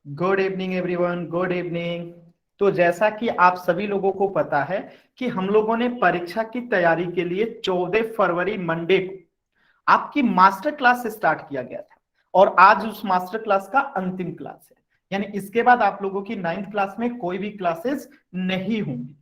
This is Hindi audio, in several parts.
Good evening everyone, good evening. तो जैसा कि आप सभी लोगों को पता है कि हम लोगों ने परीक्षा की तैयारी के लिए 14 फरवरी मंडे को आपकी मास्टर क्लास स्टार्ट किया गया था और आज उस मास्टर क्लास का अंतिम क्लास है। यानी इसके बाद आप लोगों की 9th क्लास में कोई भी क्लासेस नहीं होंगी।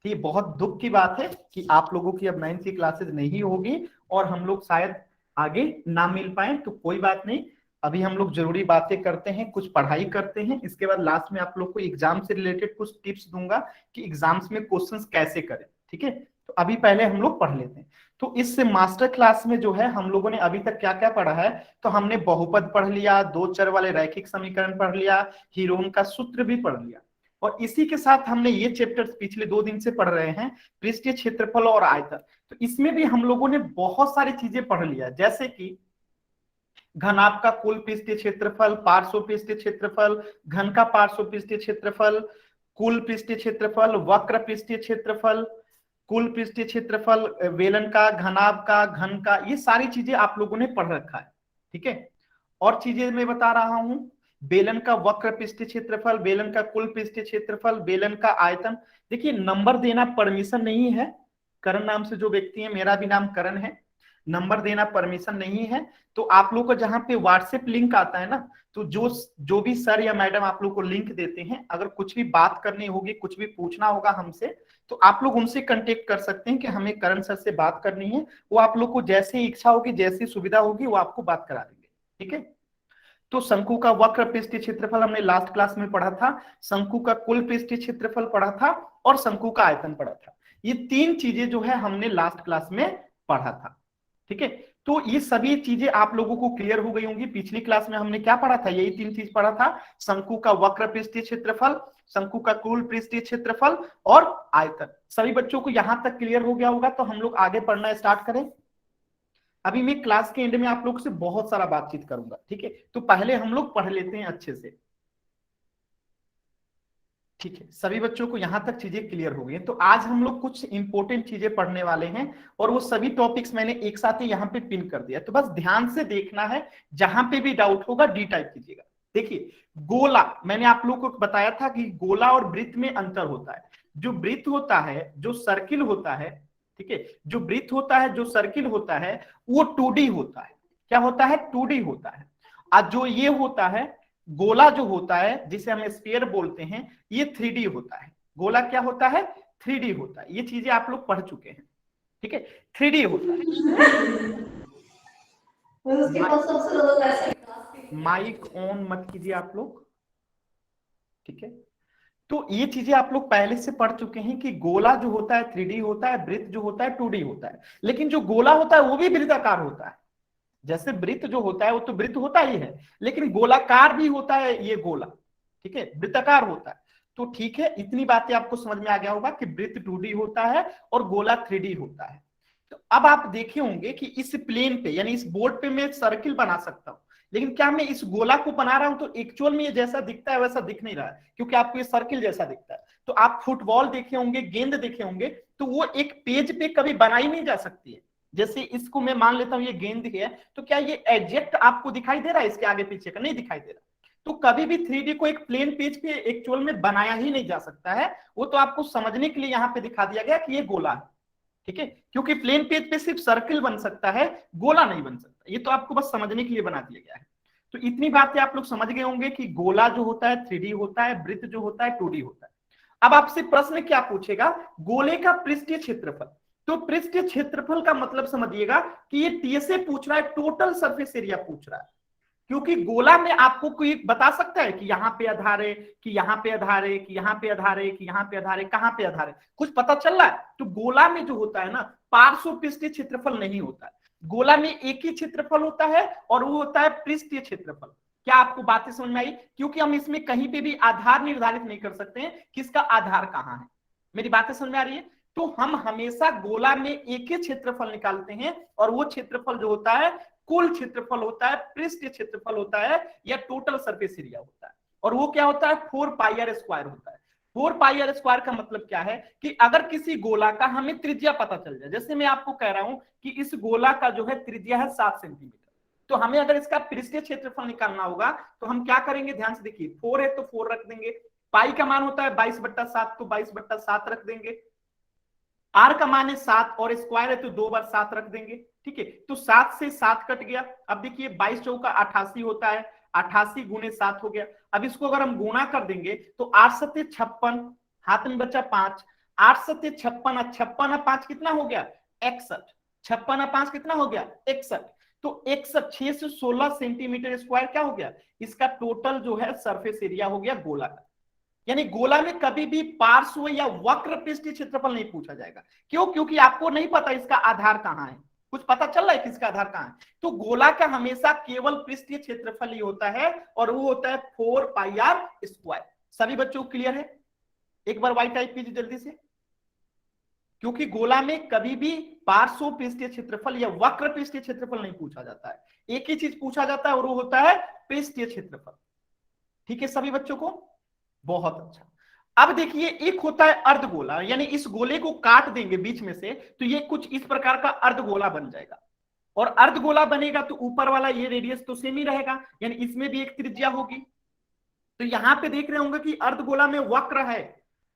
तो ये बहुत दुख की बात है कि आप लोगों की अब 9th की क्लासेस नहीं होगी और हम लोग शायद आगे ना मिल पाए। तो कोई बात नहीं, अभी हम लोग जरूरी बातें करते हैं, कुछ पढ़ाई करते हैं। इसके बाद लास्ट में आप लोग को एग्जाम से रिलेटेड कुछ टिप्स दूंगा कि एग्जाम्स में क्वेश्चंस कैसे करें। ठीक है, तो अभी पहले हम लोग पढ़ लेते हैं। तो इस मास्टर क्लास में जो है हम लोगों ने अभी तक क्या क्या पढ़ा है, तो हमने बहुपद पढ़ लिया, दो चर वाले रैखिक समीकरण पढ़ लिया, हीरोन का सूत्र भी पढ़ लिया। और इसी के साथ हमने ये चैप्टर पिछले 2 दिन से पढ़ रहे हैं, पृष्ठीय क्षेत्रफल और आयतन। तो इसमें भी हम लोगों ने बहुत सारी चीजें पढ़ लिया, जैसे कि घनाभ का कुल पृष्ठीय क्षेत्रफल, पार्श्व पृष्ठीय क्षेत्रफल, घन का पार्श्व पृष्ठीय क्षेत्रफल, कुल पृष्ठीय क्षेत्रफल, वक्र पृष्ठीय क्षेत्रफल, कुल पृष्ठीय क्षेत्रफल, वेलन का, घनाभ का, घन का, ये सारी चीजें आप लोगों ने पढ़ रखा है। ठीक है, और चीजें मैं बता रहा हूं, बेलन का वक्र पृष्ठीय क्षेत्रफल, बेलन का कुल पृष्ठीय क्षेत्रफल, बेलन का आयतन। देखिए, नंबर देना परमिशन नहीं है। करण नाम से जो व्यक्ति है, मेरा भी नाम करण है, नंबर देना परमिशन नहीं है। तो आप लोग को जहां पे व्हाट्सएप लिंक आता है ना, तो जो जो भी सर या मैडम आप लोग को लिंक देते हैं, अगर कुछ भी बात करनी होगी, कुछ भी पूछना होगा हमसे, तो आप लोग उनसे कांटेक्ट कर सकते हैं कि हमें करण सर से बात करनी है। वो आप लोग को जैसे इच्छा होगी, जैसी सुविधा होगी, वो आपको बात करा देंगे। ठीक है, तो शंकु का वक्र पृष्ठीय क्षेत्रफल हमने लास्ट क्लास में पढ़ा था, शंकु का कुल पृष्ठीय क्षेत्रफल पढ़ा था और शंकु का आयतन पढ़ा था। ये तीन चीजें जो है हमने लास्ट क्लास में पढ़ा था। ठीक है, तो ये सभी चीजें आप लोगों को क्लियर हो गई होंगी। पिछली क्लास में हमने क्या पढ़ा था, यही तीन चीज पढ़ा था, शंकु का वक्र पृष्ठीय क्षेत्रफल, शंकु का कुल पृष्ठीय क्षेत्रफल और आयतन। सभी बच्चों को यहां तक क्लियर हो गया होगा, तो हम लोग आगे पढ़ना स्टार्ट करें। अभी मैं क्लास के एंड में आप लोग से बहुत सारा बातचीत करूंगा। ठीक है, तो पहले हम लोग पढ़ लेते हैं अच्छे से। ठीक है, सभी बच्चों को यहां तक चीजें क्लियर हो गई हैं। तो आज हम लोग कुछ इंपॉर्टेंट चीजें पढ़ने वाले हैं और वो सभी टॉपिक्स मैंने एक साथ ही यहाँ पे पिन कर दिया, तो बस ध्यान से देखना है। जहां पे भी डाउट होगा डी टाइप कीजिएगा। देखिए, गोला, मैंने आप लोग को बताया था कि गोला और वृत्त में अंतर होता है। जो वृत्त होता है, जो सर्किल होता है, ठीक है, जो वृत्त होता है, जो सर्किल होता है, वो 2D होता है। क्या होता है? 2D होता है। और जो ये होता है गोला, जो होता है जिसे हम स्फीयर बोलते हैं, ये 3D होता है। गोला क्या होता है? 3D होता है। ये चीजें आप लोग पढ़ चुके हैं। ठीक है, 3D होता है। माइक ऑन मत कीजिए आप लोग। ठीक है, तो ये चीजें आप लोग पहले से पढ़ चुके हैं कि गोला जो होता है 3D होता है, वृत्त जो होता है 2D होता है। लेकिन जो गोला होता है वो भी वृत्ताकार होता है। जैसे वृत्त जो होता है वो तो वृत्त होता ही है, लेकिन गोलाकार भी होता है ये गोला। ठीक है, वृत्ताकार होता है। तो ठीक है, इतनी बातें आपको समझ में आ गया होगा कि वृत्त 2D होता है और गोला 3D होता है। तो अब आप देखे होंगे कि इस प्लेन पे, यानी इस बोर्ड पे मैं सर्किल बना सकता हूं, लेकिन क्या मैं इस गोला को बना रहा हूं तो एक्चुअल में ये जैसा दिखता है वैसा दिख नहीं रहा है, क्योंकि आपको ये सर्किल जैसा दिखता है। तो आप फुटबॉल देखे होंगे, गेंद देखे होंगे, तो वो एक पेज पे कभी बनाई नहीं जा सकती है। जैसे इसको मैं मान लेता हूं ये गेंद है, तो क्या ये एग्जैक्ट आपको दिखाई दे रहा है? इसके आगे पीछे का नहीं दिखाई दे रहा। तो कभी भी 3D को एक प्लेन पेज पे एक्चुअल में बनाया ही नहीं जा सकता है। वो तो आपको समझने के लिए यहाँ पे दिखा दिया गया कि ये गोला है। ठीक है, क्योंकि प्लेन पेज पे सिर्फ सर्किल बन सकता है, गोला नहीं बन सकता। ये तो आपको बस समझने के लिए बना दिया गया है। तो इतनी बातें आप लोग समझ गए होंगे कि गोला जो होता है 3D होता है, वृत्त जो होता है 2D होता है। अब आपसे प्रश्न क्या पूछेगा? गोले का पृष्ठीय क्षेत्रफल। तो पृष्ठीय क्षेत्रफल का मतलब समझिएगा कि ये टीएसए पूछ रहा है, टोटल सरफेस एरिया पूछ रहा है। क्योंकि गोला में आपको कोई बता सकता है कि यहाँ पे आधार है, कि यहाँ पे आधार है, कि यहाँ पे आधार है, कि यहाँ पे आधार है, कहाँ पे आधार है, कुछ पता चल रहा है? तो गोला में जो होता है ना, पार्श्व पृष्ठीय क्षेत्रफल नहीं होता है। गोला में एक ही क्षेत्रफल होता है और वो होता है पृष्ठीय क्षेत्रफल। क्या आपको बातें समझ में आई? क्योंकि हम इसमें कहीं पे भी आधार निर्धारित नहीं कर सकते हैं कि इसका आधार कहाँ है। मेरी बातें समझ में आ रही है? तो हम हमेशा गोला में एक ही क्षेत्रफल निकालते हैं और वो क्षेत्रफल जो होता है कुल क्षेत्रफल होता है, पृष्ठीय क्षेत्रफल होता है, या टोटल सरफेस एरिया होता है। और वो क्या होता है? 4πr² होता है। 4πr² का मतलब क्या है कि अगर किसी गोला का हमें त्रिज्या पता चल जाए, जैसे मैं आपको कह रहा हूं कि इस गोला का जो है त्रिज्या है 7 सेंटीमीटर, तो हमें अगर इसका पृष्ठीय क्षेत्रफल निकालना होगा तो हम क्या करेंगे, ध्यान से देखिए, 4 है तो 4 रख देंगे, पाई का मान होता है 22/7 तो 22/7 रख देंगे, आर का मान है 7 और स्क्वायर है तो 2 बार 7 रख देंगे। ठीक है, तो 7 से 7 कट गया। अब देखिए 22 चौका 88 होता है, 88 गुने 7 हो गया। अब इसको अगर हम गुना कर देंगे तो 8 सत्ते 56, हाथ में बचा 5, 8 सत्ते 56 और 56 5 कितना हो गया 61, 56 5 कितना हो गया 61। तो 61 6 से 16 सेंटीमीटर स्क्वायर क्या हो गया, इसका टोटल जो है सरफेस एरिया हो गया गोला का। यानी गोला में कभी भी पार्श्व या वक्र पृष्ठीय क्षेत्रफल नहीं पूछा जाएगा। क्यों? क्योंकि आपको नहीं पता इसका आधार कहां है, कुछ पता चल रहा है किसका आधार कहां है। तो गोला का हमेशा केवल पृष्ठीय क्षेत्रफल ही होता है और वो होता है 4πr²। सभी बच्चों को क्लियर है? एक बार वाई टाइप कीजिए जल्दी से, क्योंकि गोला में कभी भी पार्श्व पृष्ठीय क्षेत्रफल या वक्र पृष्ठीय क्षेत्रफल नहीं पूछा जाता है, एक ही चीज पूछा जाता है और वो होता है पृष्ठीय क्षेत्रफल। ठीक है सभी बच्चों को, बहुत अच्छा। अब देखिए एक होता है अर्धगोला, यानी इस गोले को काट देंगे बीच में से तो ये कुछ इस प्रकार का अर्धगोला बन जाएगा, और अर्धगोला बनेगा तो ऊपर वाला ये रेडियस तो सेम ही रहेगा, यानी इसमें भी एक त्रिज्या होगी। तो यहां पे देख रहे होंगे कि अर्धगोला में वक्र है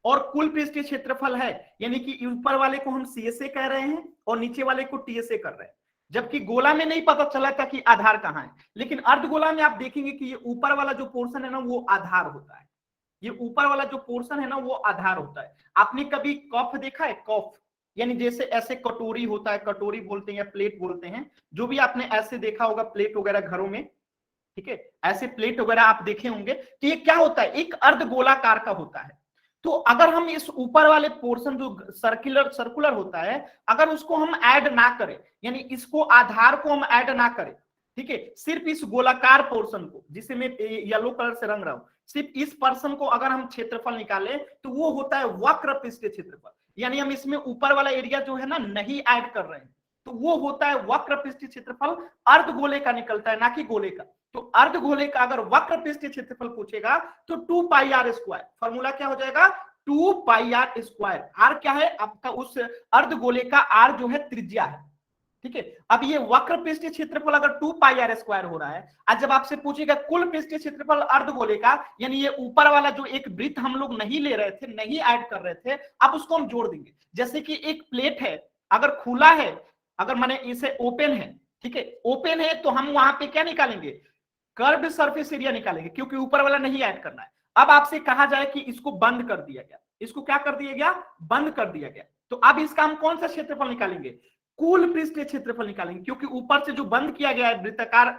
और कुल पृष्ठीय क्षेत्रफल है, यानी कि ऊपर वाले को हम सीएसए कह रहे हैं और नीचे वाले को टीएसए कर रहे हैं। जबकि गोला में नहीं पता चला था कि आधार कहां है, लेकिन अर्धगोला में आप देखेंगे कि ये ऊपर वाला जो पोर्शन है ना वो आधार होता है, ये ऊपर वाला जो पोर्शन है ना वो आधार होता है। आपने कभी कफ देखा है? कफ यानी जैसे ऐसे कटोरी होता है, कटोरी बोलते हैं या प्लेट बोलते हैं, जो भी आपने ऐसे देखा होगा प्लेट वगैरह घरों में, ठीक है, ऐसे प्लेट वगैरह आप देखे होंगे, तो ये क्या होता है, एक अर्धगोलाकार का होता है। तो अगर हम इस ऊपर वाले पोर्शन जो सर्कुलर होता है, अगर उसको हम ऐड ना करें, यानी इसको आधार को हम ऐड ना करें, ठीक है, सिर्फ इस गोलाकार पोर्शन को जिसे मैं येलो कलर से रंग रहा हूं, सिर्फ इस पर्सन को अगर हम क्षेत्रफल निकालें तो वो होता है वक्र पृष्ठीय क्षेत्रफल, यानी हम इसमें ऊपर वाला एरिया जो है ना नहीं ऐड कर रहे हैं, तो वो होता है वक्र पृष्ठीय क्षेत्रफल, अर्धगोले का निकलता है ना कि गोले का। तो अर्धगोले का अगर वक्र पृष्ठीय क्षेत्रफल पूछेगा तो 2πr², फॉर्मूला क्या हो जाएगा 2πr²। आर क्या है आपका, उस अर्धगोले का आर जो है त्रिज्या है, ठीक है। अब ये वक्र पृष्ठीय क्षेत्रफल अगर 2πr² हो रहा है, आज जब आपसे पूछेगा कुल पृष्ठीय क्षेत्रफल अर्धगोले का, यानी ये ऊपर वाला जो एक वृत्त हम लोग नहीं ले रहे थे, नहीं ऐड कर रहे थे, अब उसको हम जोड़ देंगे। जैसे कि एक प्लेट है, अगर खुला है, अगर माने इसे ओपन है, ठीक है, ओपन है, तो हम वहां पे क्या निकालेंगे, कर्व्ड सरफेस एरिया निकालेंगे, क्योंकि ऊपर वाला नहीं ऐड करना है। अब आपसे कहा जाए कि इसको बंद कर दिया गया, इसको क्या कर दिया गया, बंद कर दिया गया, तो अब इसका हम कौन सा क्षेत्रफल निकालेंगे, कुल पृष्ठीय क्षेत्रफल निकालेंगे, क्योंकि ऊपर से जो बंद किया गया है वृत्ताकार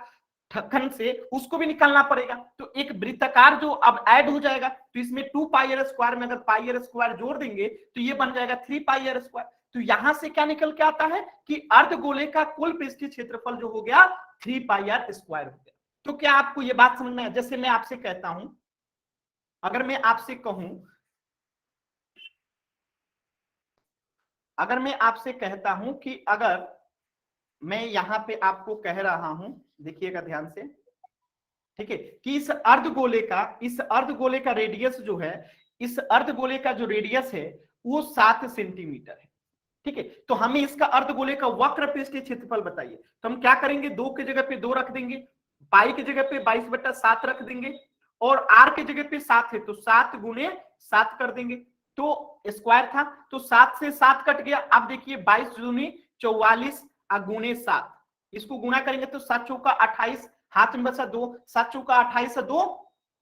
ढक्कन से, उसको भी निकालना पड़ेगा। तो एक वृत्ताकार जो अब ऐड हो जाएगा, तो इसमें 2πr² में अगर πr² जोड़ देंगे तो ये बन जाएगा 3πr²। तो यहां से क्या निकल के आता है कि अर्धगोले का कुल पृष्ठीय क्षेत्रफल जो हो गया 3πr² हो गया। तो क्या आपको ये बात समझ में है? जैसे मैं आपसे कहता हूं, अगर मैं आपसे कहूं, अगर मैं आपसे कहता हूं कि अगर मैं यहां पे आपको कह रहा हूं, देखिएगा ध्यान से, ठीक है, कि इस अर्धगोले का रेडियस जो है, इस अर्धगोले का जो रेडियस है वो 7 सेंटीमीटर है, ठीक है। तो हमें इसका अर्धगोले का वक्र पृष्ठीय क्षेत्रफल बताइए, तो हम क्या करेंगे, 2 की जगह पे 2 रख देंगे, पाई की जगह पे 22/7 रख देंगे, और आर की जगह पे 7 है तो 7 गुने 7 कर देंगे, तो स्क्वायर था, तो 7 से 7 कट गया। अब देखिए 22 दूनी 44 गुने 7, इसको गुना करेंगे तो 7 चौका 28, हाथ में बचा 2, 7 चौका 28 2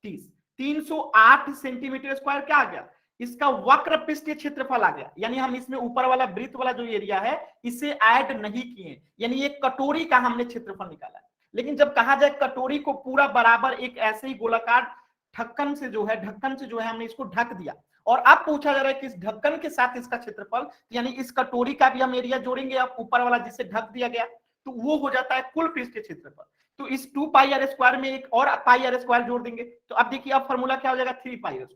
30, 308 सेंटीमीटर स्क्वायर क्या आ गया, इसका वक्र पृष्ठीय क्षेत्रफल आ गया। यानी हम इसमें ऊपर वाला वृत्त वाला जो एरिया है इसे ऐड नहीं किए, यानी एक कटोरी का हमने क्षेत्रफल निकाला है। लेकिन जब कहा जाए कटोरी को पूरा बराबर एक ऐसे ही गोलाकार ढक्कन से जो है हमने इसको ढक दिया, और अब पूछा जा रहा है कि इस ढक्कन के साथ इसका क्षेत्रफल, यानी इस कटोरी का भी हम एरिया जोड़ेंगे, अब ऊपर वाला जिसे ढक दिया गया, तो वो हो जाता है कुल पृष्ठीय क्षेत्रफल। तो इस 2πr² में एक और πr² जोड़ देंगे, तो अब देखिए अब फॉर्मूला क्या हो जाएगा 3πr²।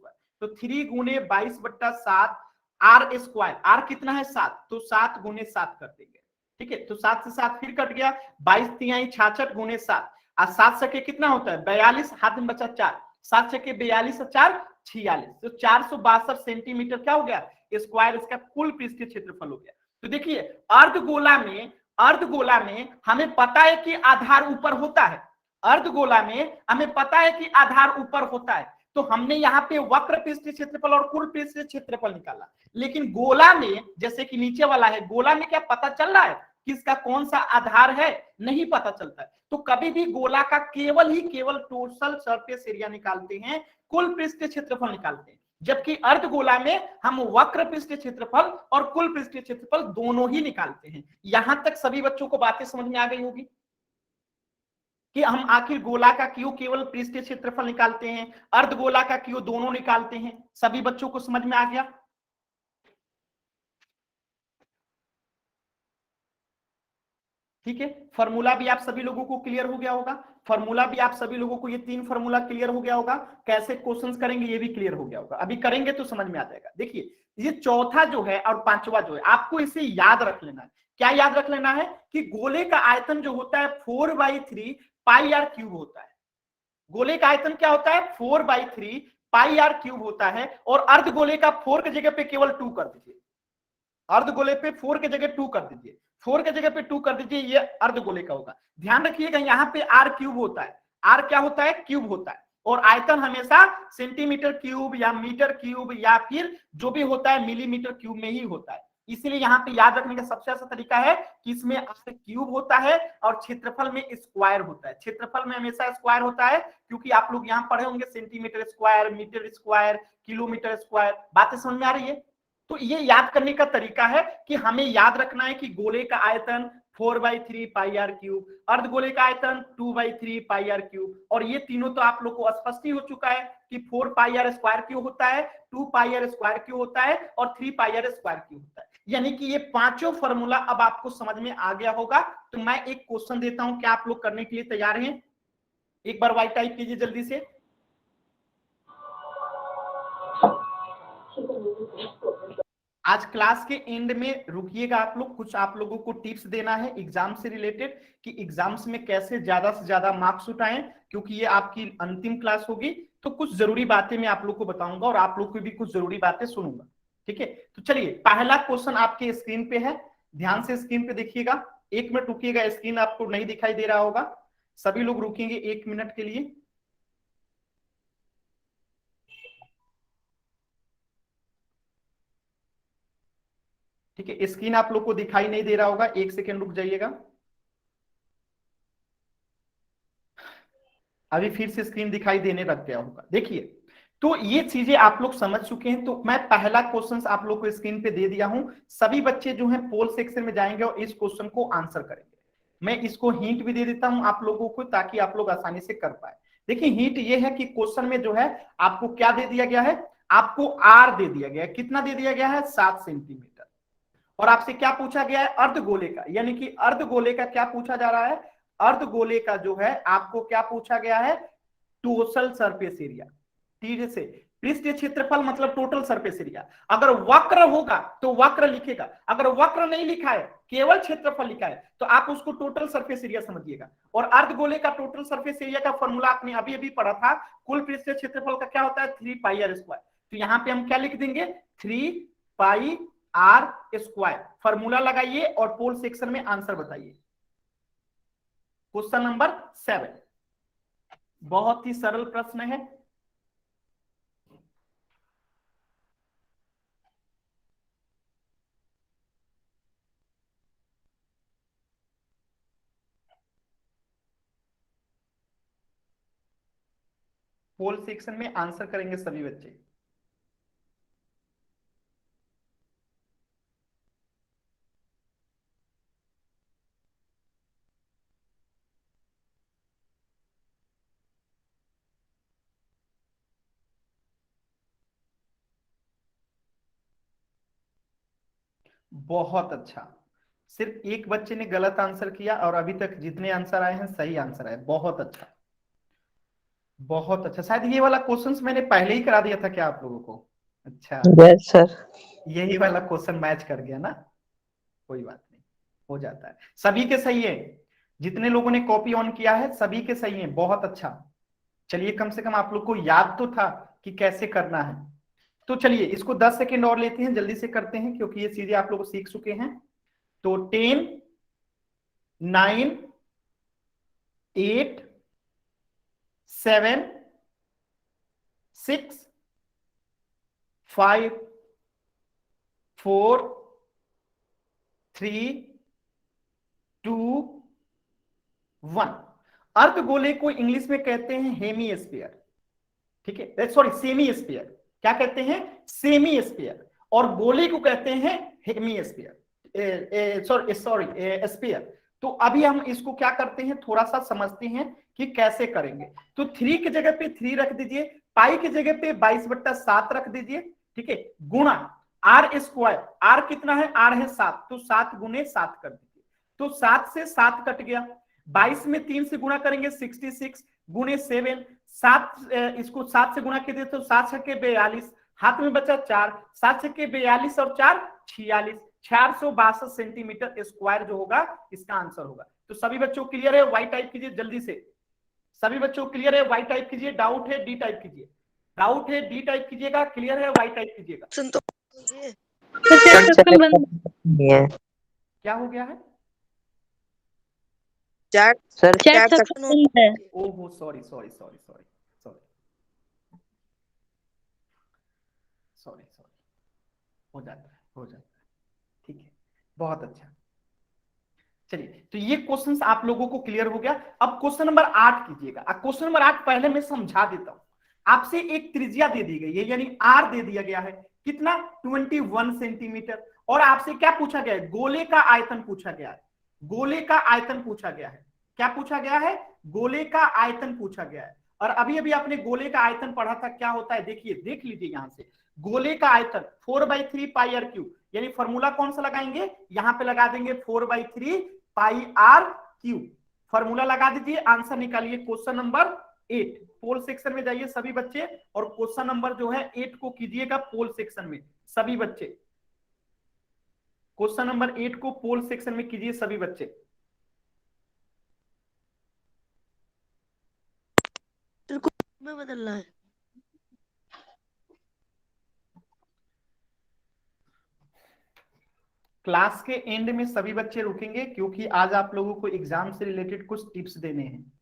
तो 3 गुने 22/7 r², आर कितना है 7, तो 7 गुने 7 कर देंगे, ठीक है। तो 7 से 7 फिर कट गया, 22 तिहाई 66 गुने 7, और 7 सके कितना होता है 42, हाथ में बचा 4, 7 सके 42 और 4 46, तो 462 सेंटीमीटर क्या हो गया स्क्वायर, इसका कुल पृष्ठीय क्षेत्रफल हो गया। तो देखिए अर्धगोला में अर्धगोला में हमें पता है कि आधार ऊपर होता है, अर्धगोला में हमें पता है कि आधार ऊपर होता है, तो हमने यहाँ पे वक्र पृष्ठीय क्षेत्रफल और कुल पृष्ठीय क्षेत्रफल निकाला। लेकिन गोला में, जैसे कि नीचे वाला है, गोला में क्या पता चल रहा है कि इसका कौन सा आधार है? नहीं पता चलता है। तो कभी भी गोला का केवल टोटल सरफेस एरिया निकालते हैं, कुल पृष्ठीय क्षेत्रफल निकालते हैं, जबकि अर्धगोला में हम वक्र पृष्ठीय क्षेत्रफल और कुल पृष्ठीय क्षेत्रफल दोनों ही निकालते हैं। यहां तक सभी बच्चों को बातें समझ में आ गई होगी कि हम आखिर गोला का क्यों केवल पृष्ठीय क्षेत्रफल निकालते हैं, अर्धगोला का क्यों दोनों निकालते हैं। सभी बच्चों को समझ में आ गया? ठीक है, फॉर्मूला भी आप सभी लोगों को क्लियर हो गया होगा, फॉर्मूला भी आप सभी लोगों को, ये 3 फॉर्मूला क्लियर हो गया होगा, कैसे क्वेश्चंस करेंगे ये भी क्लियर हो गया होगा। अभी करेंगे तो समझ में आ जाएगा। देखिए, ये चौथा जो है और पांचवा जो है, आपको इसे याद रख लेना है। क्या याद रख लेना है? कि गोले का आयतन जो होता है 4/3 पाई आर क्यूब होता है। गोले का आयतन क्या होता है? 4/3 पाई आर क्यूब होता है। और अर्धगोले का 4 की जगह पे केवल 2 कर दीजिए, अर्धगोले पे 4 की जगह 2 कर दीजिए, 4 की जगह पे 2 कर दीजिए, ये अर्धगोले का होगा। ध्यान रखिएगा, यहाँ पे आर क्यूब होता है, आर क्या होता है? क्यूब होता है। और आयतन हमेशा सेंटीमीटर क्यूब या मीटर क्यूब या फिर जो भी होता है मिलीमीटर क्यूब में ही होता है। इसलिए यहाँ पे याद रखने का सबसे अच्छा तरीका है कि इसमें आर क्यूब होता है और क्षेत्रफल में स्क्वायर होता है। क्षेत्रफल में हमेशा स्क्वायर होता है, क्योंकि आप लोग यहाँ पढ़े होंगे centimetre square, metre square, kilometre square. बातें समझ में आ रही है? तो ये याद करने का तरीका है कि हमें याद रखना है कि गोले का आयतन 4/3 पाई आर क्यूब, अर्धगोले का आयतन 2/3 पाई आर क्यूब। और ये तीनों तो आप लोग को स्पष्ट ही हो चुका है कि 4 पाई आर स्क्वायर क्यों होता है, 2 पाई आर स्क्वायर क्यों होता है और 3 पाई आर स्क्वायर क्यों होता है। यानी कि ये पांचों फॉर्मूला अब आपको समझ में आ गया होगा। तो मैं एक क्वेश्चन देता हूं, क्या आप लोग करने के लिए तैयार हैं? एक बार वाइट टाइप कीजिए जल्दी से। आज क्लास के एंड में रुकिएगा आप लोग, कुछ आप लोगों को टिप्स देना है एग्जाम से रिलेटेड कि एग्जाम्स में कैसे ज्यादा से ज्यादा मार्क्स उठाएं, क्योंकि ये आपकी अंतिम क्लास होगी। तो कुछ जरूरी बातें मैं आप लोग को बताऊंगा और आप लोग को भी कुछ जरूरी बातें सुनूंगा। ठीक है, तो चलिए, पहला क्वेश्चन आपके स्क्रीन पे है, ध्यान से स्क्रीन पे देखिएगा। 1 मिनट रुकिएगा, स्क्रीन आपको नहीं दिखाई दे रहा होगा, सभी लोग रुकेंगे 1 मिनट के लिए। ठीक है, स्क्रीन आप लोग को दिखाई नहीं दे रहा होगा, 1 सेकेंड रुक जाइएगा। अभी फिर से स्क्रीन दिखाई देने लग गया होगा। देखिए, तो ये चीजें आप लोग समझ चुके हैं। तो मैं पहला क्वेश्चन आप लोग को स्क्रीन पे दे दिया हूं, सभी बच्चे जो हैं पोल सेक्शन में जाएंगे और इस क्वेश्चन को आंसर करेंगे। मैं इसको हिंट भी दे देता हूं आप लोगों को, ताकि आप लोग आसानी से कर पाए। देखिए, हिंट ये है कि क्वेश्चन में जो है आपको क्या दे दिया गया है, आपको आर दे दिया गया है। कितना दे दिया गया है? 7 सेंटीमीटर। और आपसे क्या पूछा गया है? अर्धगोले का, यानी कि अर्धगोले का क्या पूछा जा रहा है? अर्धगोले का जो है आपको क्या पूछा गया है? Total surface area. ठीक से, पृष्ठीय क्षेत्रफल मतलब टोटल सरफेस एरिया। अगर वक्र होगा तो वक्र लिखेगा, अगर वक्र नहीं लिखा है, केवल क्षेत्रफल लिखा है, तो आप उसको टोटल सरफेस एरिया समझिएगा। और अर्धगोले का टोटल सरफेस एरिया का फॉर्मूला आपने अभी अभी पढ़ा था, कुल पृष्ठीय क्षेत्रफल का क्या होता है? 3 पाई आर स्क्वायर। तो यहाँ पे हम क्या लिख देंगे? 3 पाई आर स्क्वायर। फॉर्मूला लगाइए और पोल सेक्शन में आंसर बताइए। क्वेश्चन नंबर 7, बहुत ही सरल प्रश्न है। पोल सेक्शन में आंसर करेंगे सभी बच्चे। बहुत अच्छा, सिर्फ एक बच्चे ने गलत आंसर किया और अभी तक जितने आंसर आए हैं सही आंसर आए। बहुत अच्छा, बहुत अच्छा। शायद ये वाला क्वेश्चंस मैंने पहले ही करा दिया था क्या आप लोगों को? अच्छा, यस सर। यही वाला क्वेश्चन मैच कर गया ना, कोई बात नहीं, हो जाता है। सभी के सही है, जितने लोगों ने कॉपी ऑन किया है सभी के सही है। बहुत अच्छा, चलिए, कम से कम आप लोग को याद तो था कि कैसे करना है। तो चलिए, इसको 10 सेकेंड और लेते हैं, जल्दी से करते हैं, क्योंकि ये चीजें आप लोग सीख चुके हैं। तो 10 9 8 7 6 5 4 3 2 1। अर्धगोले को इंग्लिश में कहते हैं हेमी स्फीयर, ठीक है, सॉरी सेमी स्फीयर। क्या कहते हैं? Semi sphere. और गोले को कहते हैं हेमी स्फीयर, सॉरी स्फीयर। तो अभी हम इसको क्या करते हैं, थोड़ा सा समझते हैं कि कैसे करेंगे। तो 3 की जगह पे 3 रख दीजिए, पाई की जगह पे 22/7 रख दीजिए, ठीक है, गुणा आर स्क्वायर। आर कितना है? आर है 7, तो 7 गुने 7 कर दीजिए। तो 7 से 7 कट गया, 22 में 3 से गुणा करेंगे 66 गुने 7, 7 इसको 7 से गुणा कीजिए तो 7 छक्के 42, हाथ में बचा 4, 7 छक्के 42 और 4 46, 462 सेंटीमीटर स्क्वायर जो होगा इसका आंसर होगा। तो सभी बच्चों क्लियर है? वाई टाइप कीजिए जल्दी से। सभी बच्चों क्लियर है? वाई टाइप कीजिए। डाउट है डी टाइप कीजिए। डाउट है डी टाइप कीजिएगा, क्लियर है वाई टाइप कीजिएगा। क्या हो गया है? चैट सेक्शन है। ओहो sorry sorry sorry sorry sorry sorry sorry, हो जाता है हो जाता है, ठीक है, बहुत अच्छा। चलिए, तो ये क्वेश्चंस आप लोगों को क्लियर हो गया। अब क्वेश्चन नंबर 8 कीजिएगा। अब क्वेश्चन नंबर 8 पहले मैं समझा देता हूं। आपसे एक त्रिज्या दे दी गई है, यानी आर दे दिया गया है, कितना? 21 सेंटीमीटर। और आपसे क्या पूछा गया है? गोले का आयतन पूछा गया है। गोले का आयतन पूछा गया है। क्या पूछा गया है? गोले का आयतन पूछा गया है। और अभी अभी आपने गोले का आयतन पढ़ा था, क्या होता है देखिए, देख लीजिए यहां से। गोले का आयतन 4/3 पाई आर क्यूब, यानी फॉर्मूला कौन सा लगाएंगे? यहां पे लगा देंगे 4/3 पाई आर क्यूब। फॉर्मूला लगा दीजिए, आंसर निकालिए। क्वेश्चन नंबर 8 पोल सेक्शन में जाइए सभी बच्चे, और क्वेश्चन नंबर जो है 8 को कीजिएगा पोल सेक्शन में सभी बच्चे। क्वेश्चन नंबर 8 को पोल सेक्शन में कीजिए सभी बच्चे। में बदलना है। क्लास के एंड में सभी बच्चे रुकेंगे, क्योंकि आज आप लोगों को एग्जाम से रिलेटेड कुछ टिप्स देने हैं,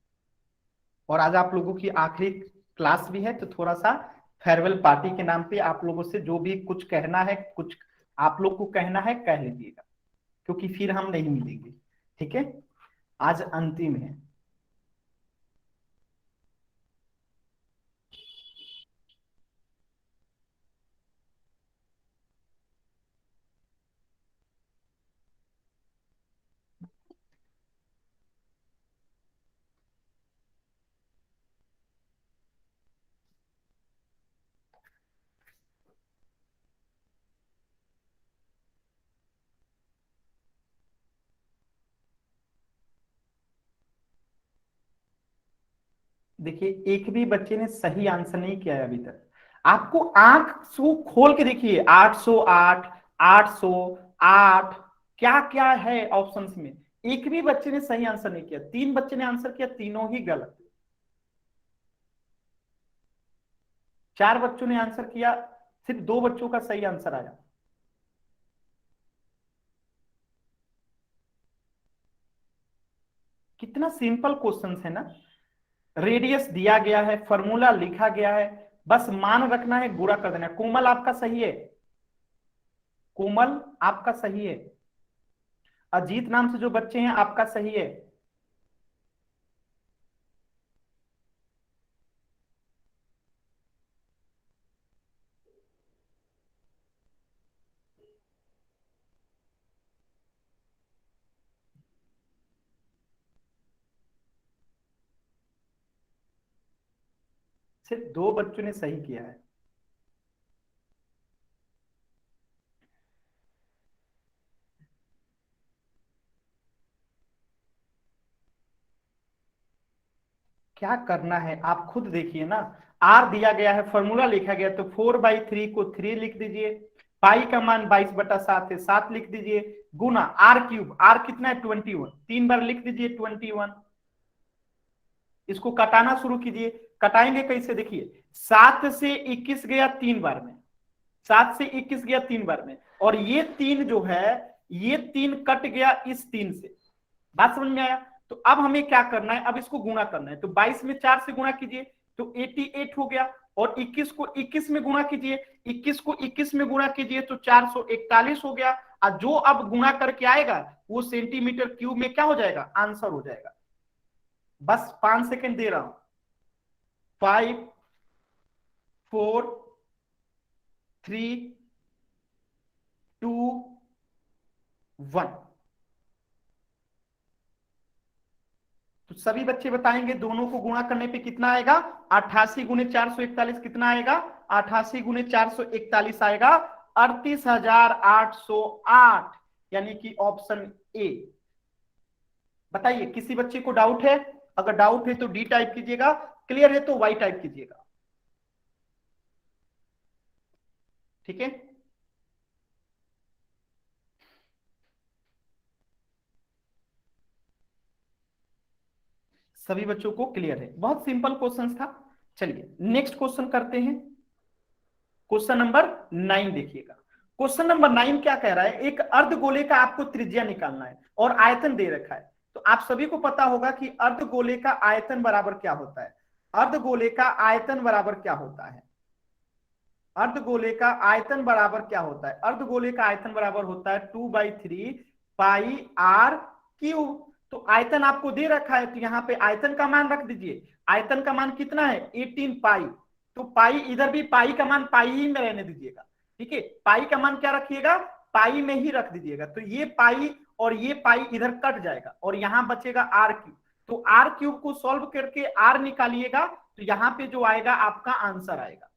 और आज आप लोगों की आखिरी क्लास भी है। तो थोड़ा सा फेयरवेल पार्टी के नाम पे आप लोगों से जो भी कुछ कहना है, कुछ आप लोग को कहना है कह लीजिएगा, क्योंकि फिर हम नहीं मिलेंगे, ठीक है। आज अंतिम है। देखिए, एक भी बच्चे ने सही आंसर नहीं किया है अभी तक। आपको आंख सो खोल के देखिए, 808 808 क्या क्या है ऑप्शंस में। एक भी बच्चे ने सही आंसर नहीं किया। 3 बच्चे ने आंसर किया, तीनों ही गलत। 4 बच्चों ने आंसर किया, सिर्फ 2 बच्चों का सही आंसर आया। कितना सिंपल क्वेश्चन है ना। रेडियस दिया गया है, फॉर्मूला लिखा गया है, बस मान रखना है, गुणा कर देना है। कोमल आपका सही है, कोमल आपका सही है। अजीत नाम से जो बच्चे हैं आपका सही है। सिर्फ 2 बच्चों ने सही किया है। क्या करना है आप खुद देखिए ना। आर दिया गया है, फॉर्मूला लिखा गया, तो 4/3 को 3 लिख दीजिए। पाई का मान 22/7 है, 7 लिख दीजिए। गुना आर क्यूब, आर कितना है? 21, 3 बार लिख दीजिए 21। इसको कटाना शुरू कीजिए। कटाएंगे कैसे देखिए, 7 से 21 गया 3 बार में, 7 से 21 गया 3 बार में, और ये 3 जो है, ये 3 कट गया इस 3 से, बात समझ में आया? तो अब हमें क्या करना है, अब इसको गुणा करना है। तो 22 में 4 से गुणा कीजिए तो 88 हो गया, और 21 को 21 में गुणा कीजिए, 21 को 21 में गुणा कीजिए तो 441 हो गया। और जो अब गुणा करके आएगा वो सेंटीमीटर क्यूब में क्या हो जाएगा, आंसर हो जाएगा। बस 5 सेकेंड दे रहा हूं। 5 4 3 2 1। तो सभी बच्चे बताएंगे दोनों को गुणा करने पे कितना आएगा। 88 गुने 441 कितना आएगा, 88 गुने 441 आएगा 38,808, यानी कि ऑप्शन ए। बताइए किसी बच्चे को डाउट है? अगर डाउट है तो डी टाइप कीजिएगा, क्लियर है तो वाई टाइप कीजिएगा। ठीक है, सभी बच्चों को क्लियर है? बहुत सिंपल क्वेश्चन था। चलिए नेक्स्ट क्वेश्चन करते हैं। क्वेश्चन नंबर 9 देखिएगा। क्वेश्चन नंबर 9 क्या कह रहा है, एक अर्धगोले का आपको त्रिज्या निकालना है और आयतन दे रखा है। तो आप सभी को पता होगा कि अर्धगोले का आयतन बराबर क्या होता है। अर्धगोले का आयतन बराबर क्या होता है, अर्धगोले का आयतन बराबर क्या होता है, अर्धगोले का आयतन बराबर होता है 2/3 पाई आर क्यूब। तो आयतन आपको दे रखा है तो यहाँ पे आयतन का मान रख दीजिए। आयतन का मान कितना है, 18 पाई। तो पाई इधर भी पाई का मान पाई ही में रहने दीजिएगा। ठीक है, पाई का मान क्या रखिएगा, पाई में ही रख दीजिएगा। तो ये पाई और ये पाई इधर कट जाएगा और यहाँ बचेगा आर क्यूब। तो आर क्यूब को सॉल्व करके आर निकालिएगा तो यहाँ पे जो आएगा आपका आंसर आएगा।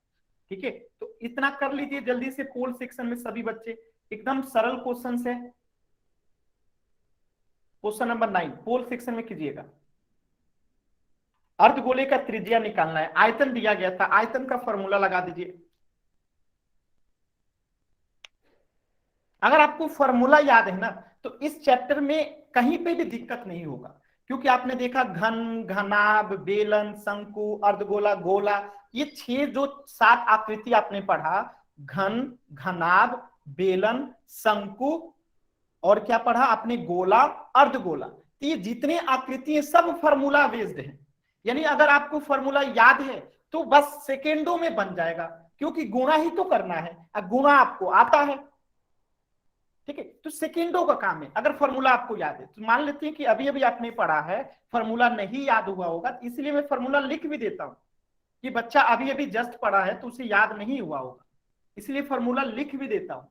ठीक है, तो इतना कर लीजिए जल्दी से पोल सेक्शन में सभी बच्चे, एकदम सरल क्वेश्चन है। क्वेश्चन नंबर 9 पोल सेक्शन में कीजिएगा। अर्धगोले का त्रिज्या निकालना है, आयतन दिया गया था, आयतन का फॉर्मूला लगा दीजिए। अगर आपको फॉर्मूला याद है ना तो इस चैप्टर में कहीं पे भी दिक्कत नहीं होगा, क्योंकि आपने देखा घन, घनाभ, बेलन, शंकु, अर्धगोला, गोला, ये 6 जो 7 आकृति आपने पढ़ा, घन, घनाभ, बेलन, शंकु और क्या पढ़ा आपने, गोला, अर्धगोला। तो ये जितने आकृति है सब फॉर्मूला बेस्ड है। यानी अगर आपको फॉर्मूला याद है तो बस सेकेंडों में बन जाएगा, क्योंकि गुणा ही तो करना है, अब गुणा आपको आता है। ठीक है, तो सेकेंडों का काम है अगर फॉर्मूला आपको याद है। तो मान लेते हैं कि अभी अभी आपने पढ़ा है, फॉर्मूला नहीं याद हुआ होगा, इसलिए मैं फॉर्मूला लिख भी देता हूं कि बच्चा अभी अभी जस्ट पढ़ा है तो उसे याद नहीं हुआ होगा, इसलिए फॉर्मूला लिख भी देता हूं।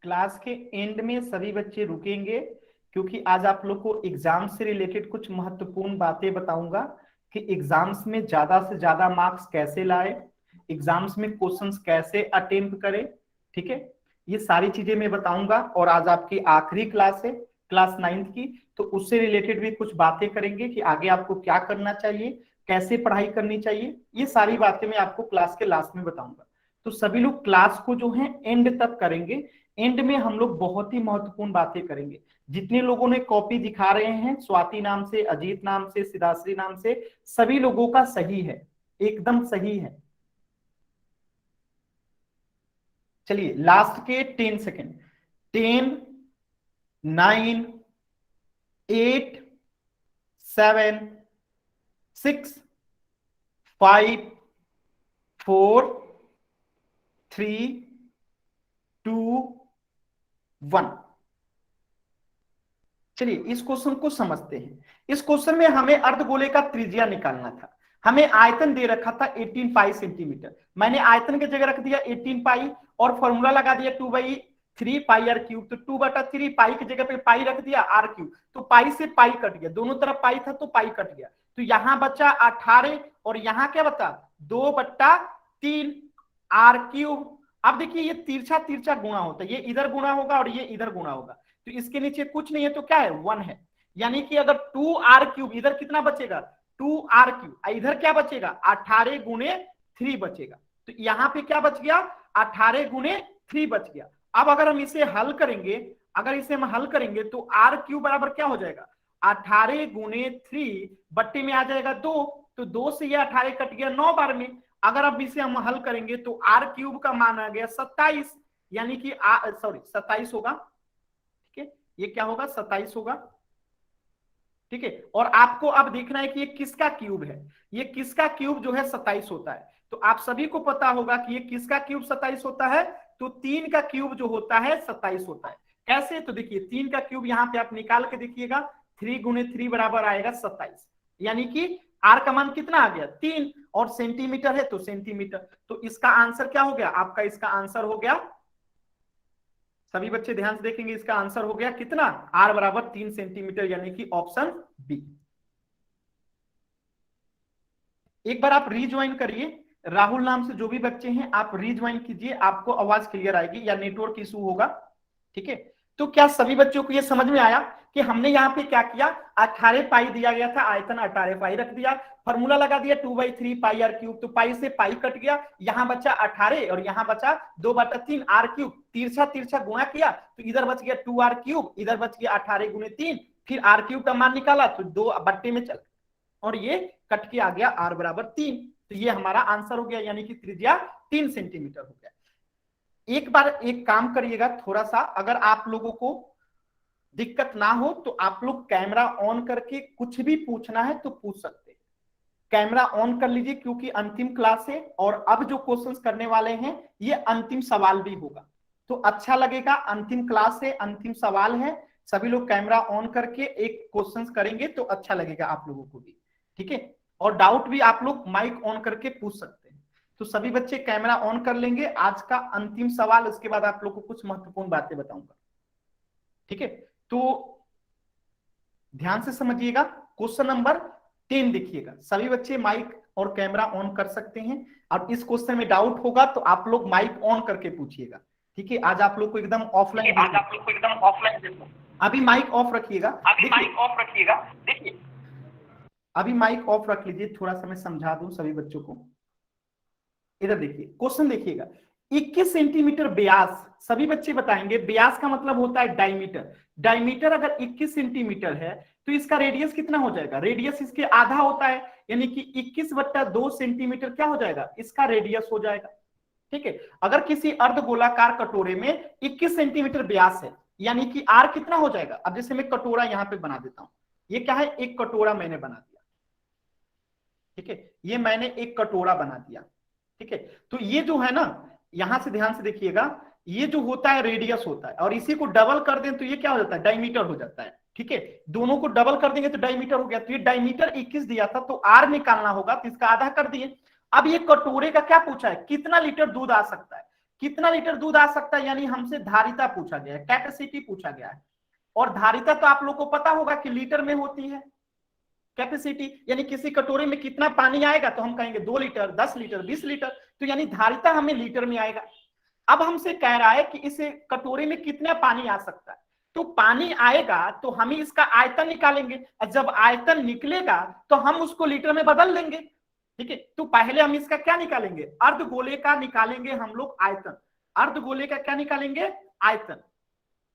क्लास के एंड में सभी बच्चे रुकेंगे, क्योंकि आज आप लोग को एग्जाम से रिलेटेड कुछ महत्वपूर्ण बातें बताऊंगा कि एग्जाम्स में ज्यादा से ज्यादा मार्क्स कैसे लाए, एग्जाम्स में क्वेश्चंस कैसे अटेम्प्ट करें। ठीक है, ये सारी चीजें मैं बताऊंगा। और आज आपकी आखिरी क्लास है, क्लास 9th की, तो उससे रिलेटेड भी कुछ बातें करेंगे कि आगे आपको क्या करना चाहिए, कैसे पढ़ाई करनी चाहिए। ये सारी बातें मैं आपको क्लास के लास्ट में बताऊंगा। तो सभी लोग क्लास को जो है एंड तक करेंगे। एंड में हम लोग बहुत ही महत्वपूर्ण बातें करेंगे। जितने लोगों ने कॉपी दिखा रहे हैं, स्वाति नाम से, अजीत नाम से, सिदाश्री नाम से, सभी लोगों का सही है, एकदम सही है। चलिए लास्ट के 10 सेकेंड, 10 9 8 7 6 5 4 3 2 1। चलिए इस क्वेश्चन को समझते हैं। इस क्वेश्चन में हमें अर्धगोले का त्रिज्या निकालना था। हमें आयतन दे रखा था 18 पाई सेंटीमीटर। मैंने आयतन की जगह रख दिया 18 पाई और फॉर्मूला लगा दिया 2/3 पाई आर क्यूब। तो 2/3 पाई की जगह पे पाई रख दिया आर क्यूब। तो पाई से पाई कट गया, दोनों तरफ पाई था तो पाई कट गया। तो यहां बचा 18 और यहां क्या बचा 2/3 आर क्यूब। अब देखिए ये तिरछा तिरछा गुणा होता है, ये इधर गुणा होगा और ये इधर गुणा होगा, तो इसके नीचे कुछ नहीं है तो क्या है 1 है। यानी कि अगर 2r क्यूब, इधर कितना बचेगा 2r क्यूब, इधर क्या बचेगा 18 गुने 3 बचेगा। तो यहां पे क्या बच गया 18 गुने 3 बच गया। अब अगर हम इसे हल करेंगे, तो आर क्यूब बराबर क्या हो जाएगा, 18 गुने 3 बट्टे में आ जाएगा 2, तो 2 से ये 18 कट गया 9 बार में। अगर अब इसे हम हल करेंगे तो आर क्यूब का मान आ गया 27, यानी कि 27 होगा। ठीक है, ये क्या होगा, 27 होगा। ठीक है, और आपको अब देखना है कि ये किसका क्यूब है। ये किसका क्यूब जो है 27 होता है, तो आप सभी को पता होगा कि ये किसका क्यूब 27 होता है, तो 3 का क्यूब जो होता है 27 होता है। कैसे, तो देखिए 3 का क्यूब यहां पे आप निकाल के देखिएगा, 3 गुने 3 बराबर आएगा 27, यानी कि आर का मान कितना आ गया 3, और सेंटीमीटर है तो सेंटीमीटर। तो इसका आंसर क्या हो गया आपका, इसका आंसर हो गया, सभी बच्चे ध्यान से देखेंगे, इसका आंसर हो गया कितना, आर बराबर 3 सेंटीमीटर, यानी कि ऑप्शन बी। एक बार आप रीज्वाइन करिए, राहुल नाम से जो भी बच्चे हैं आप रीज्वाइन कीजिए, आपको आवाज क्लियर आएगी, या नेटवर्क इशू होगा। ठीक है, तो क्या सभी बच्चों को यह समझ में आया कि हमने यहाँ पे क्या किया, 18 पाई दिया गया था, आयतन 18 पाई रख दिया, फॉर्मूला लगा दिया 2/3 पाई आर क्यूब, तो पाई से पाई कट गया, यहाँ बचा 18 और यहाँ बचा 2/3 आर क्यूब, तिरछा तिरछा गुणा किया तो इधर बच गया 2 आर क्यूब, इधर बच गया 18 गुने 3, फिर आर क्यूब का मान निकाला तो 2 बट्टे में चल, और ये कट के आ गया आर बराबर 3, तो ये हमारा आंसर हो गया, यानी कि त्रिज्या 3 सेंटीमीटर हो गया। एक बार एक काम करिएगा, थोड़ा सा अगर आप लोगों को दिक्कत ना हो तो आप लोग कैमरा ऑन करके कुछ भी पूछना है तो पूछ सकते हैं। कैमरा ऑन कर लीजिए, क्योंकि अंतिम क्लास है और अब जो क्वेश्चंस करने वाले हैं ये अंतिम सवाल भी होगा, तो अच्छा लगेगा। अंतिम क्लास है, अंतिम सवाल है, सभी लोग कैमरा ऑन करके एक क्वेश्चंस करेंगे तो अच्छा लगेगा आप लोगों को भी। ठीक है, और डाउट भी आप लोग माइक ऑन करके पूछ सकते हैं। तो सभी बच्चे कैमरा ऑन कर लेंगे, आज का अंतिम सवाल, उसके बाद आप लोग को कुछ महत्वपूर्ण बातें बताऊंगा। ठीक है, तो ध्यान से समझिएगा, क्वेश्चन नंबर 10 देखिएगा, सभी बच्चे माइक और कैमरा ऑन कर सकते हैं। और इस क्वेश्चन में डाउट होगा तो आप लोग माइक ऑन करके पूछिएगा। ठीक है, आज आप लोग को एकदम ऑफलाइन, अभी माइक ऑफ रखिएगा, देखिए अभी माइक ऑफ रख लीजिए, थोड़ा सा मैं समझा दूं सभी बच्चों को। इधर देखिए, क्वेश्चन देखिएगा, 21 सेंटीमीटर व्यास, सभी बच्चे बताएंगे व्यास का मतलब होता है डायमीटर। डायमीटर अगर 21 सेंटीमीटर है तो इसका रेडियस कितना हो जाएगा, रेडियस इसके आधा होता है, यानी कि 21/2 सेंटीमीटर क्या हो जाएगा, इसका रेडियस हो जाएगा। ठीक है, अगर किसी अर्धगोलाकार कटोरे में 21 सेंटीमीटर व्यास है, यानी कि आर कितना हो जाएगा। अब जैसे मैं कटोरा यहां पे बना देता हूं, ये क्या है, एक कटोरा मैंने बना दिया। ठीक है, ये मैंने एक कटोरा बना दिया। ठीक है, तो ये जो है ना, यहां से ध्यान से देखिएगा, ये जो होता है रेडियस होता है, और इसी को डबल कर दें तो ये क्या हो जाता है, डायमीटर हो जाता है। ठीक है, दोनों को डबल कर देंगे तो डायमीटर हो गया, तो ये डायमीटर 21 दिया था तो आर निकालना होगा, तो इसका आधा कर दिए। अब ये कटोरे का क्या पूछा है, कितना लीटर दूध आ सकता है, कितना लीटर दूध आ सकता है, यानी हमसे धारिता पूछा गया है, कैपेसिटी पूछा गया है। और धारिता तो आप लोग को पता होगा कि लीटर में होती है, कैपेसिटी यानी किसी कटोरे में कितना पानी आएगा तो हम कहेंगे 2 लीटर, 10 लीटर, 20 लीटर, तो यानी धारिता हमें लीटर में आएगा। अब हमसे कह रहा है कि इस कटोरे में कितना पानी आ सकता है, तो पानी आएगा तो हम इसका आयतन निकालेंगे, और जब आयतन निकलेगा तो हम उसको लीटर में बदल देंगे। ठीक है, तो पहले हम इसका क्या निकालेंगे, अर्धगोले का निकालेंगे हम लोग आयतन। अर्धगोले का क्या निकालेंगे, आयतन।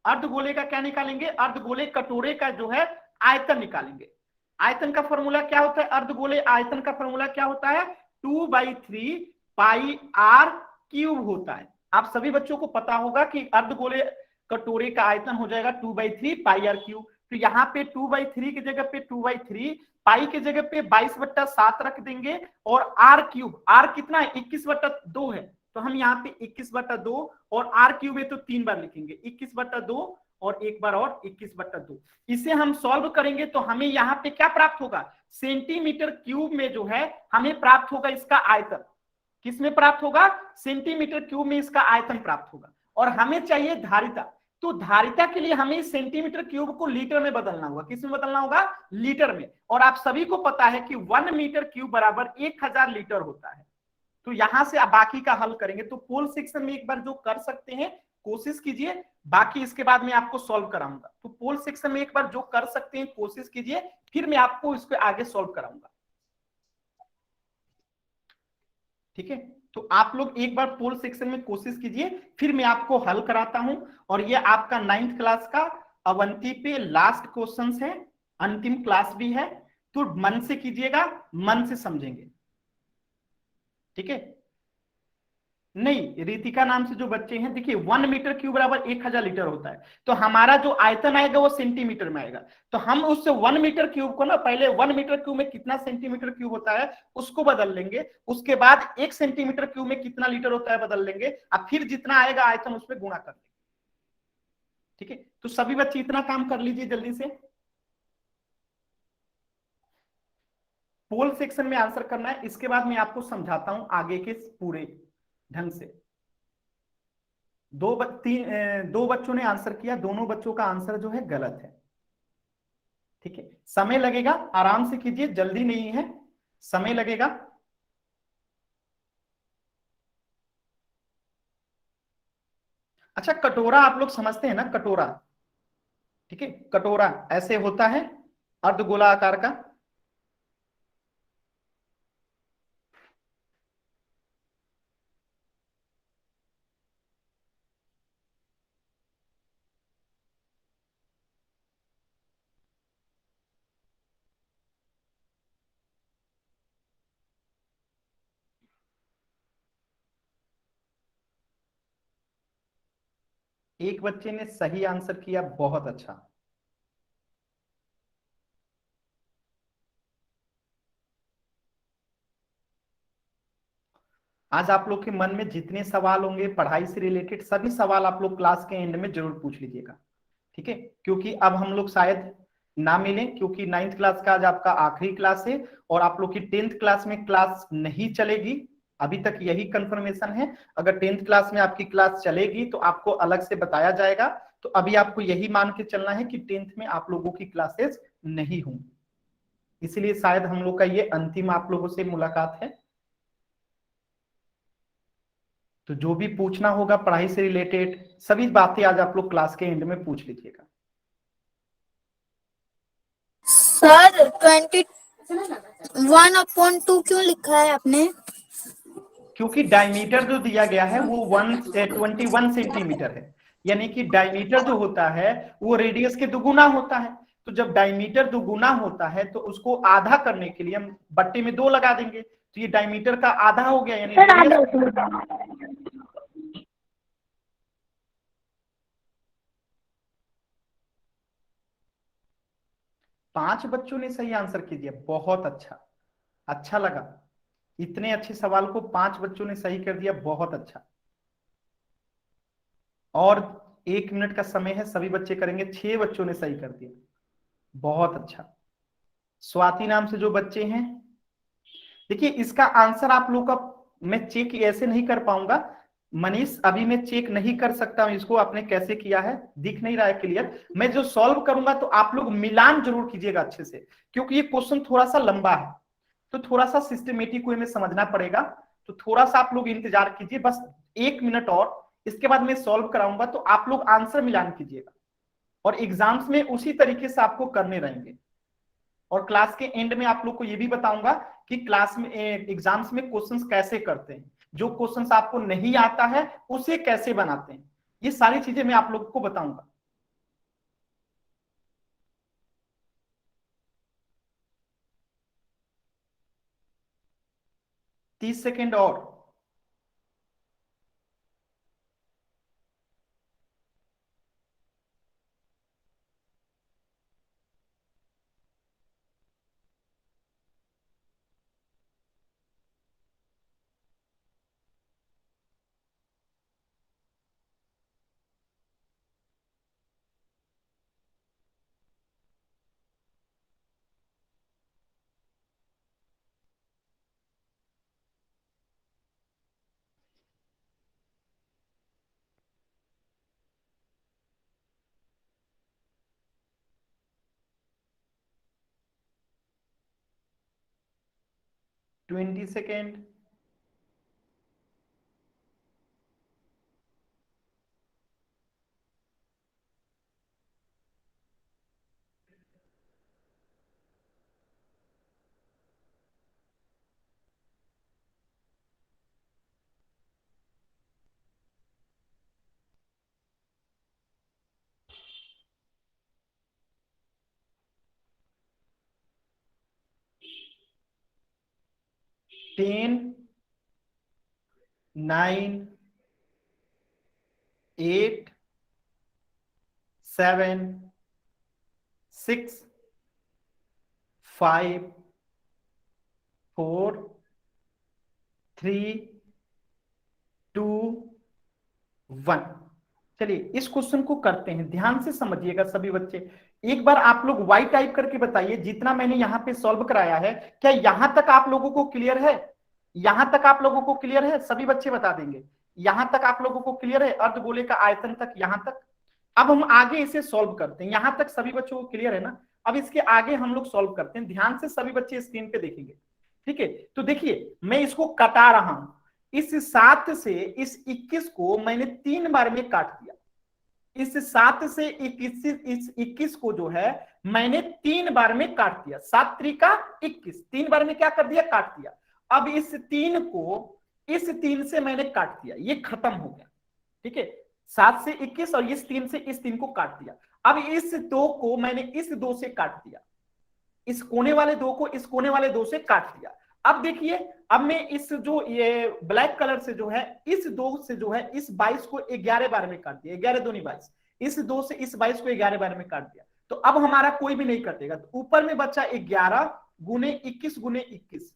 अर्धगोले का क्या निकालेंगे, अर्धगोले कटोरे का जो है आयतन निकालेंगे। आयतन का फॉर्मूला क्या होता है, अर्धगोले आयतन का फॉर्मूला क्या होता है, 2/3 पाई आर क्यूब होता है। आप सभी बच्चों को पता होगा कि अर्धगोले कटोरे का आयतन हो जाएगा 2/3 पाई आर क्यूब। तो यहाँ पे 2/3 की जगह पे 2/3, पाई की जगह पे 22/7 रख देंगे, और आर क्यूब, आर कितना है 21/2 है, तो हम यहाँ पे 21/2, और आर क्यूब है तो 3 बार लिखेंगे, 21/2 और एक बार और 21/2। इसे हम सॉल्व करेंगे तो हमें यहाँ पे क्या प्राप्त होगा, सेंटीमीटर क्यूब में जो है हमें प्राप्त होगा इसका आयतन। किसमें प्राप्त होगा, सेंटीमीटर क्यूब में इसका आयतन प्राप्त होगा। और हमें चाहिए धारिता, तो धारिता के लिए हमें सेंटीमीटर क्यूब को लीटर में बदलना होगा। किसमें बदलना होगा, लीटर में। और आप सभी को पता है कि 1 मीटर क्यूब बराबर 1000 लीटर होता है। तो यहां से आप बाकी का हल करेंगे, तो पोल सेक्शन में एक बार जो कर सकते हैं कोशिश कीजिए, बाकी इसके बाद मैं आपको सॉल्व कराऊंगा। तो पोल सेक्शन में एक बार जो कर सकते हैं कोशिश कीजिए, फिर मैं आपको इसको आगे सॉल्व कराऊंगा। ठीक है, तो आप लोग एक बार पोल सेक्शन में कोशिश कीजिए, फिर मैं आपको हल कराता हूं। और ये आपका 9th क्लास का अवंती पे लास्ट क्वेश्चंस है, अंतिम क्लास भी है, तो मन से कीजिएगा, मन से समझेंगे, ठीक है। नहीं, रितिका नाम से जो बच्चे हैं, देखिए 1 मीटर क्यूब बराबर 1000 लीटर होता है, तो हमारा जो आयतन आएगा वो सेंटीमीटर में आएगा। तो हम उस 1 मीटर क्यूब को ना, पहले 1 मीटर क्यूब में कितना सेंटीमीटर क्यूब होता है उसको बदल लेंगे, उसके बाद 1 सेंटीमीटर क्यूब में कितना लीटर होता है बदल लेंगे, और फिर जितना आएगा आयतन उसमें गुणा कर लेंगे, ठीक है। तो सभी बच्चे इतना काम कर लीजिए जल्दी से। पोल सेक्शन में आंसर करना है, इसके बाद मैं आपको समझाता हूं आगे के पूरे ढंग से। दो बच्चों ने आंसर किया, दोनों बच्चों का आंसर जो है गलत है, ठीक है। समय लगेगा, आराम से कीजिए, जल्दी नहीं है, समय लगेगा। अच्छा, कटोरा आप लोग समझते हैं ना, कटोरा, ठीक है, कटोरा ऐसे होता है, अर्धगोला आकार का। एक बच्चे ने सही आंसर किया, बहुत अच्छा। आज आप लोग के मन में जितने सवाल होंगे पढ़ाई से रिलेटेड, सभी सवाल आप लोग क्लास के एंड में जरूर पूछ लीजिएगा, ठीक है। क्योंकि अब हम लोग शायद ना मिलें, क्योंकि 9th क्लास का आज आपका आखिरी क्लास है, और आप लोग की 10th क्लास में क्लास नहीं चलेगी, अभी तक यही कंफर्मेशन है। अगर 10th क्लास में आपकी क्लास चलेगी तो आपको अलग से बताया जाएगा। तो अभी आपको यही मान के चलना है कि 10th में आप लोगों की क्लासेस नहीं होंगी, इसलिए शायद हम लोग का ये अंतिम आप लोगों से मुलाकात है। तो जो भी पूछना होगा पढ़ाई से रिलेटेड सभी बातें आज आप लोग क्लास के एंड में पूछ लीजिएगा। सर 21/2 क्यों लिखा है आपने? क्योंकि डायमीटर जो दिया गया है वो 21 सेंटीमीटर है, यानी कि डायमीटर जो होता है वो रेडियस के दुगुना होता है। तो जब डायमीटर दुगुना होता है तो उसको आधा करने के लिए हम बट्टे में 2 लगा देंगे, तो ये डायमीटर का आधा हो गया, यानी सर रेडियस। आधा। 5 बच्चों ने सही आंसर की दिया, बहुत अच्छा, अच्छा लगा। इतने अच्छे सवाल को 5 बच्चों ने सही कर दिया, बहुत अच्छा। और 1 मिनट का समय है, सभी बच्चे करेंगे, 6 बच्चों ने सही कर दिया, बहुत अच्छा। स्वाति नाम से जो बच्चे हैं, देखिए इसका आंसर आप लोग का मैं चेक ऐसे नहीं कर पाऊंगा, मनीष अभी मैं चेक नहीं कर सकता हूं इसको आपने कैसे किया है, दिख नहीं रहा है क्लियर। मैं जो सॉल्व करूंगा तो आप लोग मिलान जरूर कीजिएगा अच्छे से, क्योंकि ये क्वेश्चन थोड़ा सा लंबा है, तो थोड़ा सा सिस्टमेटिक वे में समझना पड़ेगा। तो थोड़ा सा आप लोग इंतजार कीजिए, बस 1 मिनट और, इसके बाद मैं सॉल्व कराऊंगा, तो आप लोग आंसर मिलान कीजिएगा, और एग्जाम्स में उसी तरीके से आपको करने रहेंगे। और क्लास के एंड में आप लोग को ये भी बताऊंगा कि क्लास में एग्जाम्स में क्वेश्चंस कैसे करते हैं, जो क्वेश्चंस आपको नहीं आता है उसे कैसे बनाते हैं, ये सारी चीजें मैं आप लोग को बताऊंगा। 30 सेकेंड और। Twenty second. 10 9 8 7 6 5 4 3 2 1। चलिए इस क्वेश्चन को करते हैं, ध्यान से समझिएगा सभी बच्चे। एक बार आप लोग वाई टाइप करके बताइए, जितना मैंने यहां पे सॉल्व कराया है क्या यहां तक आप लोगों को क्लियर है? यहां तक आप लोगों को क्लियर है? सभी बच्चे बता देंगे यहां तक आप लोगों को क्लियर है, अर्धगोले का आयतन तक यहां तक। अब हम आगे इसे सॉल्व करते हैं, यहां तक सभी बच्चों को क्लियर है ना? अब इसके आगे हम लोग सॉल्व करते हैं, ध्यान से सभी बच्चे स्क्रीन पे देखेंगे। ठीक है, तो देखिए मैं इसको कटा रहा हूं, इस 7 से इस 21 को मैंने 3 बार में काट दिया। इस 7 से इस 21 को जो है मैंने 3 बार में काट दिया। 7 त्रिका 21, 3 बार में क्या कर दिया? काट दिया। अब इस 3 को इस 3 से मैंने काट दिया, ये खत्म हो गया। ठीक है, 7 से 21 और इस 3 से इस 3 को काट दिया। अब इस 2 को मैंने इस 2 से काट दिया, इस कोने वाले 2 को इस कोने वाले 2 से काट दिया। अब देखिए, अब मैं इस जो ये ब्लैक कलर से जो है इस 2 से जो है इस 22 को 11 बार में काट दिया, 11 दूनी 22, इस 2 से इस 22 को 11 बार में काट दिया। तो अब हमारा कोई भी नहीं कटेगा, तो ऊपर में बचा 11 गुने 21 गुने 21।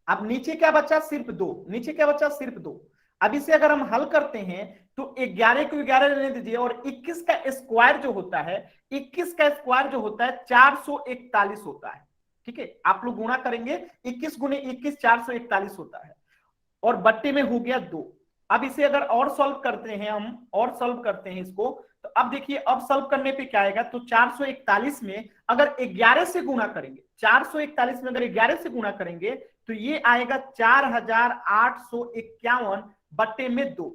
अब नीचे क्या बचा? सिर्फ 2, नीचे क्या बचा? सिर्फ 2। अब इसे अगर हम हल करते हैं तो 11 को 11 रहने दीजिए, और 21 का स्क्वायर जो होता है, 21 का स्क्वायर जो होता है 441 होता है। ठीक है, आप लोग गुणा करेंगे, 21 गुने 21 441 होता है, और बट्टे में हो गया 2। अब इसे अगर और सॉल्व करते हैं हम, और सॉल्व करते हैं इसको, तो अब देखिए अब सॉल्व करने पे क्या आएगा, तो 441 में अगर 11 से गुणा करेंगे, 441 में अगर 11 से गुणा करेंगे तो ये आएगा 4851 बट्टे में 2।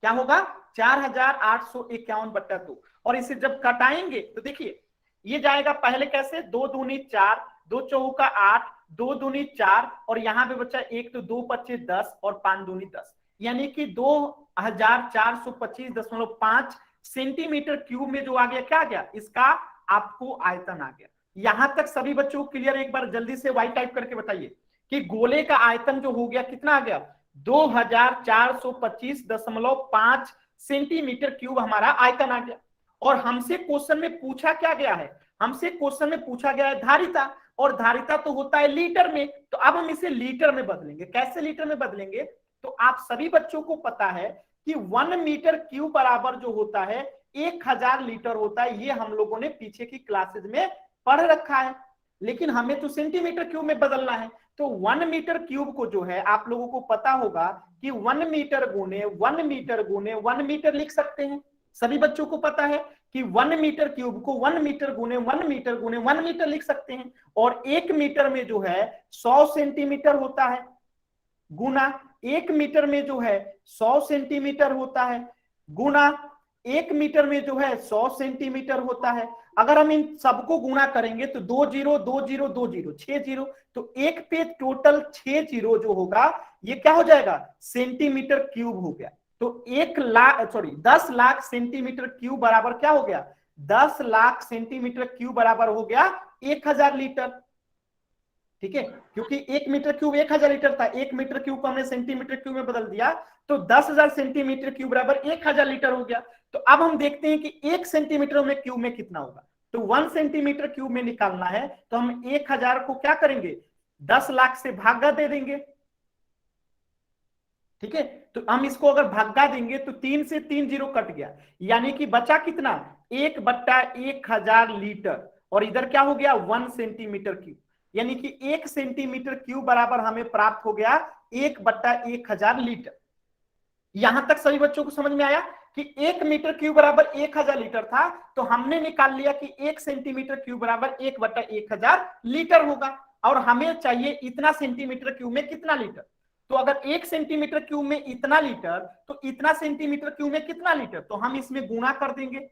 क्या होगा? 4851 बट्टा 2। और इसे जब कटाएंगे तो देखिए ये जाएगा पहले कैसे, 2 दूनी 4, 2 चौका 8, 2 दूनी 4, और यहां पे बचा 1, तो 2 पच्चे 10 और 5 दूनी 10, यानी कि 2425.5 सेंटीमीटर क्यूब में जो आ गया, क्या आ गया? इसका आपको आयतन आ गया। यहां तक सभी बच्चों को क्लियर? एक बार जल्दी से वाई टाइप करके बताइए कि गोले का आयतन जो हो गया कितना आ गया? 2425.5 सेंटीमीटर क्यूब हमारा आयतन आ गया। और हमसे क्वेश्चन में पूछा क्या गया है? हमसे क्वेश्चन में पूछा गया है धारिता, और धारिता तो होता है लीटर में, तो अब हम इसे लीटर में बदलेंगे। कैसे लीटर में बदलेंगे? तो आप सभी बच्चों को पता है कि 1 मीटर क्यूब बराबर जो होता है 1000 लीटर होता है। ये हम लोगों ने पीछे की क्लासेज में पढ़ रखा है, लेकिन हमें तो सेंटीमीटर क्यूब में बदलना है। तो 1 मीटर क्यूब को जो है आप लोगों को पता होगा कि 1 मीटर गुने 1 मीटर गुने 1 मीटर लिख सकते हैं। सभी बच्चों को पता है कि 1 मीटर क्यूब को 1 मीटर गुने 1 मीटर गुने 1 मीटर लिख सकते हैं, और 1 मीटर में जो है 100 सेंटीमीटर होता है, गुना 1 मीटर में जो है 100 सेंटीमीटर होता है, गुना 1 मीटर में जो है 100 सेंटीमीटर होता है। अगर हम इन सबको गुणा करेंगे तो 2 जीरो 2 जीरो 2 जीरो 6 जीरो, तो एक पे टोटल 6 जीरो जो होगा ये क्या हो जाएगा? सेंटीमीटर क्यूब हो गया। तो 10 लाख सेंटीमीटर क्यूब बराबर क्या हो गया? 10 लाख सेंटीमीटर क्यूब बराबर हो गया 1000 लीटर। ठीक है, क्योंकि 1 मीटर क्यूब 1000 लीटर था, 1 मीटर क्यूब को हमने सेंटीमीटर क्यूब में बदल दिया, तो 10,000 सेंटीमीटर क्यूब बराबर 1000 लीटर हो गया। तो अब हम देखते हैं कि 1 सेंटीमीटर में क्यूब में कितना होगा। तो 1 सेंटीमीटर क्यूब में निकालना है, तो हम 1000 को क्या करेंगे? 10 लाख से भागा दे देंगे। ठीक है, तो हम इसको अगर भागा देंगे तो 3 से 3 जीरो कट गया, यानी कि बचा कितना? 1/1000 लीटर, और इधर क्या हो गया? 1 सेंटीमीटर क्यूब, यानी कि 1 सेंटीमीटर क्यूब बराबर हमें प्राप्त हो गया 1/1000 लीटर। यहां तक सभी बच्चों को समझ में आया कि 1 मीटर क्यूब बराबर 1000 लीटर था, तो हमने निकाल लिया कि 1 सेंटीमीटर क्यूब बराबर 1/1000 लीटर होगा, और हमें चाहिए इतना सेंटीमीटर क्यूब में कितना लीटर। तो अगर 1 सेंटीमीटर क्यूब में इतना लीटर, तो इतना सेंटीमीटर क्यूब में कितना लीटर, तो हम इसमें गुणा कर देंगे।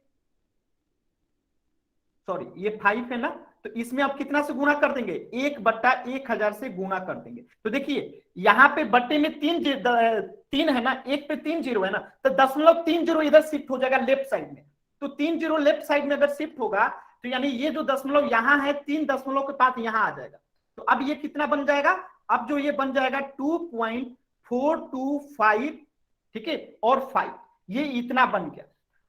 सॉरी, ये 5 है ना, तो इसमें आप कितना से गुणा कर देंगे? 1/1000 से गुणा कर देंगे। तो देखिए यहाँ पे बट्टे में 3 है ना, 1 पे 3 जीरो है ना, तो 0.30 इधर शिफ्ट हो जाएगा लेफ्ट साइड में। तो 3 जीरो लेफ्ट साइड में अगर शिफ्ट होगा तो यानी ये जो दशमलव यहाँ है 3 दशमलव के बाद यहाँ आ जाएगा। तो अब ये कितना बन जाएगा? अब जो ये बन जाएगा 2.425, ठीक है, और 5, ये इतना बन गया।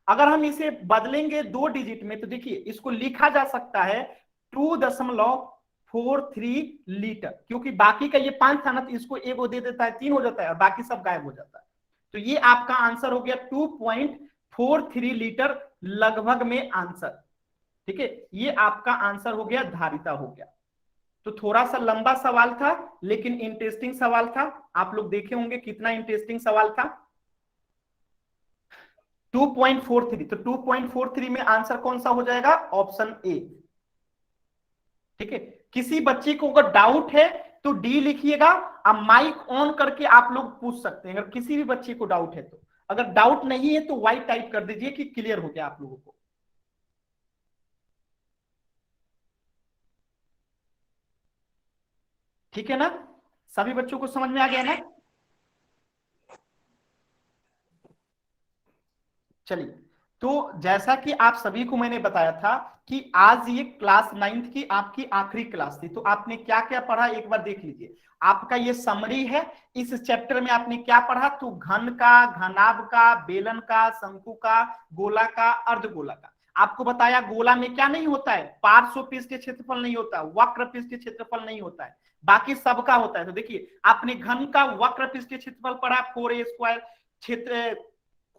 अगर हम इसे बदलेंगे 2 डिजिट में तो देखिए इसको लिखा जा सकता है 2.43 लीटर, क्योंकि बाकी का ये 5 था ना, तो इसको एक वो दे देता है 3 हो जाता है और बाकी सब गायब हो जाता है। तो ये आपका आंसर हो गया 2.43 लीटर लगभग में आंसर, ठीक है, ये आपका आंसर हो गया, धारिता हो गया। तो थोड़ा सा लंबा सवाल था लेकिन इंटरेस्टिंग सवाल था। आप लोग देखे होंगे कितना इंटरेस्टिंग सवाल था। 2.43, तो 2.43 में आंसर कौन सा हो जाएगा, ऑप्शन ए, ठीक है। किसी बच्चे को अगर डाउट है तो डी लिखिएगा, अब माइक ऑन करके आप लोग पूछ सकते हैं अगर किसी भी बच्चे को डाउट है तो। अगर डाउट नहीं है तो वाई टाइप कर दीजिए कि क्लियर हो गया आप लोगों को। ठीक है ना, सभी बच्चों को समझ में आ गया ना। चलिए, तो जैसा कि आप सभी को मैंने बताया था कि आज ये क्लास 9th की आपकी आखिरी क्लास थी, तो आपने क्या क्या पढ़ा एक बार देख लीजिए। आपका ये समरी है, इस चैप्टर में आपने क्या पढ़ा, तो घन का, घनाभ का, बेलन का, शंकु का, गोला का, अर्धगोला का। आपको बताया गोला में क्या नहीं होता है, पार्श्व पृष्ठीय क्षेत्रफल नहीं होता, वक्र पृष्ठीय क्षेत्रफल नहीं होता है, बाकी सबका होता है। तो देखिए आपने घन का वक्र पृष्ठीय क्षेत्रफल पढ़ा 4a², क्षेत्र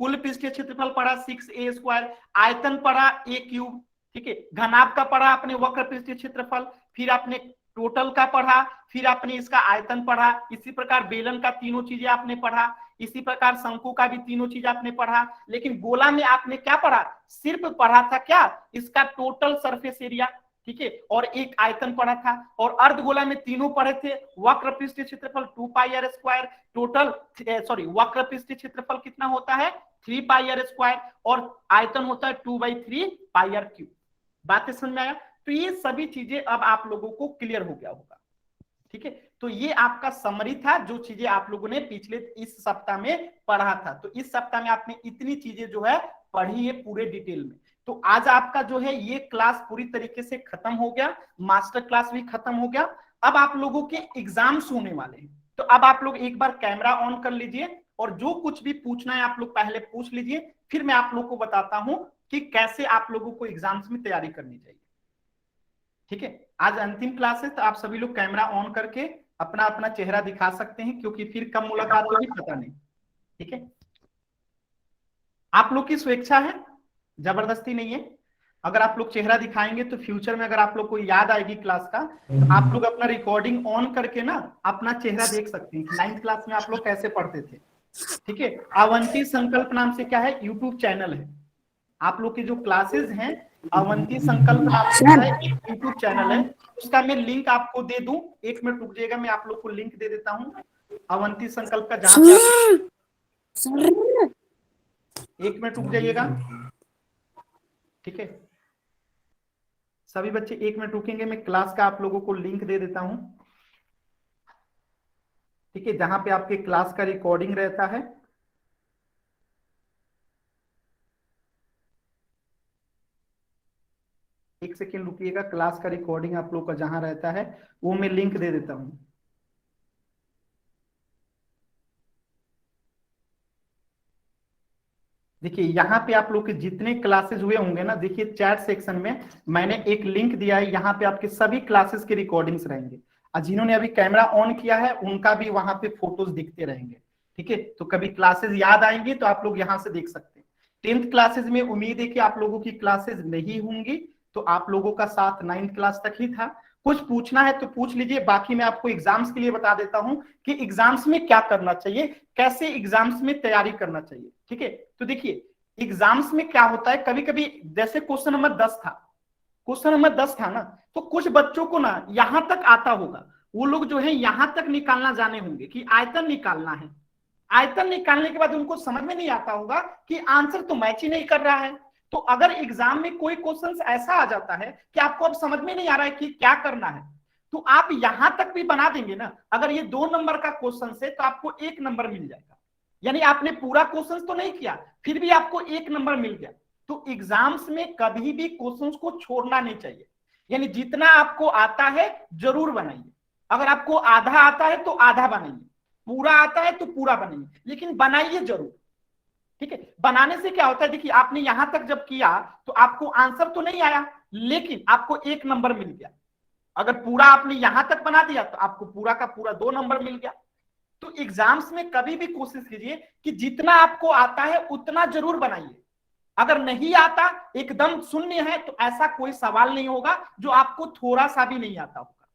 कुल पृष्ठीय क्षेत्रफल पढ़ा 6a², आयतन पढ़ा a³, ठीक है। घनाभ का पढ़ा आपने वक्र पृष्ठीय क्षेत्रफल, फिर आपने टोटल का पढ़ा, फिर आपने इसका आयतन पढ़ा। इसी प्रकार बेलन का तीनों चीजें आपने पढ़ा, इसी प्रकार शंकु का भी तीनों चीज आपने पढ़ा। लेकिन गोला में आपने क्या पढ़ा, सिर्फ पढ़ा था क्या, इसका टोटल सरफेस एरिया, ठीक है, और एक आयतन पढ़ा था। और अर्धगोला में तीनों पढ़े थे, वक्र पृष्ठीय क्षेत्रफल 2πr², टोटल सॉरी वक्र पृष्ठीय क्षेत्रफल कितना होता है 3πr², और आयतन होता है 2/3πr³। बातें समझ में आया। तो ये सभी चीजें अब आप लोगों को क्लियर हो गया होगा, ठीक है। तो ये आपका समरी था, जो चीजें आप लोगों ने पिछले इस सप्ताह में पढ़ा था। तो इस सप्ताह में आपने इतनी चीजें जो है पढ़ी है पूरे डिटेल में। तो आज आपका जो है ये क्लास पूरी तरीके से खत्म हो गया, मास्टर क्लास भी खत्म हो गया। अब आप लोगों के एग्जाम्स होने वाले हैं, तो अब आप लोग एक बार कैमरा ऑन कर लीजिए और जो कुछ भी पूछना है आप लोग पहले पूछ लीजिए, फिर मैं आप लोग को बताता हूं कि कैसे आप लोगों को एग्जाम्स में तैयारी करनी चाहिए, ठीक है। आज अंतिम क्लास है, तो आप सभी लोग कैमरा ऑन करके अपना अपना चेहरा दिखा सकते हैं, क्योंकि फिर कब मुलाकात होगी पता नहीं, ठीक है। आप लोग की स्वेच्छा है, जबरदस्ती नहीं है। अगर आप लोग चेहरा दिखाएंगे तो फ्यूचर में अगर आप लोग को याद आएगी क्लास का, तो आप लोग अपना रिकॉर्डिंग ऑन करके ना अपना चेहरा देख सकते हैं कि 9th क्लास में आप लोग कैसे पढ़ते थे, ठीक है। अवंती संकल्प नाम से क्या है, यूट्यूब चैनल है। आप लोग की जो क्लासेस हैं अवंती संकल्प नाम से क्या है, एक यूट्यूब चैनल है, उसका मैं लिंक आपको दे दूं। 1 मिनट रुक जाइएगा, मैं आप लोग को लिंक दे देता हूं अवंती संकल्प का, जहां पे आप 1 मिनट रुक जाइएगा, ठीक है। सभी बच्चे 1 मिनट रुकेंगे, मैं क्लास का आप लोगों को लिंक दे देता हूं, ठीक है, जहां पे आपके क्लास का रिकॉर्डिंग रहता है। एक सेकेंड रुकिएगा, क्लास का रिकॉर्डिंग आप लोग का जहां रहता है वो मैं लिंक दे देता हूं। देखिए यहाँ पे आप लोग के जितने क्लासेस हुए होंगे ना, देखिए चैट सेक्शन में मैंने एक लिंक दिया है, यहाँ पे आपके सभी क्लासेस के रिकॉर्डिंग्स रहेंगे, और जिन्होंने अभी कैमरा ऑन किया है उनका भी वहां पे फोटोज दिखते रहेंगे, ठीक है। तो कभी क्लासेस याद आएंगे तो आप लोग यहाँ से देख सकते हैं। 10th क्लासेस में उम्मीद है कि आप लोगों की क्लासेस नहीं होंगी, तो आप लोगों का साथ 9th क्लास तक ही था। कुछ पूछना है तो पूछ लीजिए, बाकी मैं आपको एग्जाम्स के लिए बता देता हूं कि एग्जाम्स में क्या करना चाहिए, कैसे एग्जाम्स में तैयारी करना चाहिए, ठीक है। तो देखिए एग्जाम्स में क्या होता है, कभी कभी जैसे क्वेश्चन नंबर 10 था, क्वेश्चन नंबर 10 था ना, तो कुछ बच्चों को ना यहां तक आता होगा, वो लोग जो है यहां तक निकालना जाने होंगे कि आयतन निकालना है। आयतन निकालने के बाद उनको समझ में नहीं आता होगा कि आंसर तो मैच ही नहीं कर रहा है। तो अगर एग्जाम में कोई क्वेश्चन ऐसा आ जाता है कि आपको अब समझ में नहीं आ रहा है कि क्या करना है, तो आप यहां तक भी बना देंगे ना, अगर ये 2 नंबर का क्वेश्चन है तो आपको 1 नंबर मिल जाएगा, यानी आपने पूरा क्वेश्चन तो नहीं किया फिर भी आपको 1 नंबर मिल गया। तो एग्जाम्स में कभी भी क्वेश्चंस को छोड़ना नहीं चाहिए, यानी जितना आपको आता है जरूर बनाइए, अगर आपको आधा आता है तो आधा बनाइए, पूरा आता है तो पूरा बनाइए, लेकिन बनाइए जरूर। ठीक है, बनाने से क्या होता है, देखिए आपने यहां तक जब किया तो आपको आंसर तो नहीं आया, लेकिन आपको 1 नंबर मिल गया। अगर पूरा आपने यहां तक बना दिया तो आपको पूरा का पूरा 2 नंबर मिल गया। तो एग्जाम्स में कभी भी कोशिश कीजिए कि जितना आपको आता है उतना जरूर बनाइए। अगर नहीं आता, एकदम शून्य है, तो ऐसा कोई सवाल नहीं होगा जो आपको थोड़ा सा भी नहीं आता होगा।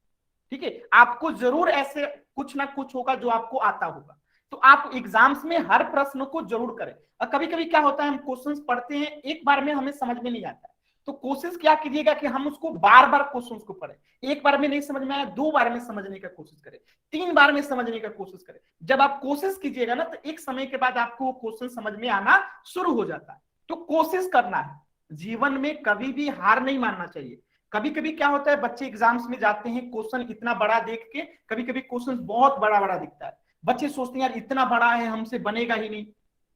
ठीक है, आपको जरूर ऐसे कुछ ना कुछ होगा जो आपको आता होगा। तो आप एग्जाम्स में हर प्रश्न को जरूर करें। और कभी कभी क्या होता है, हम क्वेश्चंस पढ़ते हैं, एक बार में हमें समझ में नहीं आता है, तो कोशिश क्या कीजिएगा कि हम उसको बार बार क्वेश्चंस को पढ़ें। एक बार में नहीं समझ में आया, 2 बार में समझने का कोशिश करें, 3 बार में समझने का कोशिश करें। जब आप कोशिश कीजिएगा ना, तो एक समय के बाद आपको वो क्वेश्चन समझ में आना शुरू हो जाता है। तो कोशिश करना है, जीवन में कभी भी हार नहीं मानना चाहिए। कभी कभी क्या होता है, बच्चे एग्जाम्स में जाते हैं, क्वेश्चन इतना बड़ा देख के, कभी कभी क्वेश्चन बहुत बड़ा बड़ा दिखता है, बच्चे सोचते हैं यार इतना बड़ा है, हमसे बनेगा ही नहीं।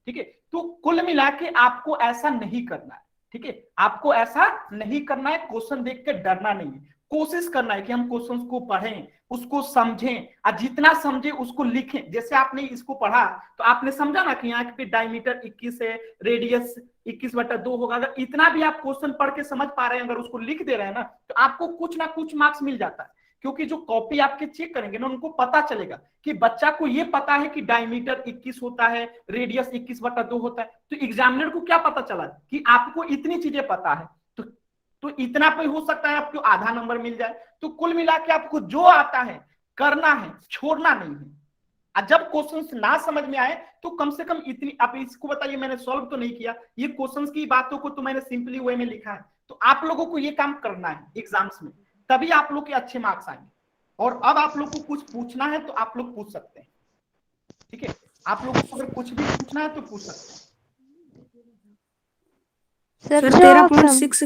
ठीक है, तो कुल मिला के आपको ऐसा नहीं करना है। ठीक है, आपको ऐसा नहीं करना है, क्वेश्चन देख के डरना नहीं है, कोशिश करना है कि हम क्वेश्चंस को पढ़ें, उसको समझें, और जितना समझे उसको लिखें। जैसे आपने इसको पढ़ा तो आपने समझा ना कि यहाँ पे डायमीटर 21 है, रेडियस 21/2 होगा। अगर इतना भी आप क्वेश्चन पढ़ के समझ पा रहे हैं, अगर उसको लिख दे रहे हैं ना, तो आपको कुछ ना कुछ मार्क्स मिल जाता है। क्योंकि जो कॉपी आपके चेक करेंगे ना, उनको पता चलेगा कि बच्चा को ये पता है कि डायमीटर 21 होता है, रेडियस 21/2 होता है। तो एग्जामिनर को क्या पता चला कि आपको इतनी चीजें पता है, तो इतना पे हो सकता है आपको आधा नंबर मिल जाए। तो कुल मिला के आपको जो आता है करना है, छोड़ना नहीं है। और जब क्वेश्चंस ना समझ में आए तो कम से कम इतनी, आप इसको बताइए, मैंने सॉल्व तो नहीं किया, ये क्वेश्चंस की बातों को तो मैंने सिंपली वे में लिखा है। तो आप लोगों को ये काम करना है एग्जाम्स में, तभी आप लोग के अच्छे मार्क्स आएंगे। और अब आप लोग को कुछ पूछना है तो आप लोग पूछ सकते हैं। ठीक है, आप लोगों को अगर कुछ भी पूछना है तो पूछ सकते हैं। सर 13.6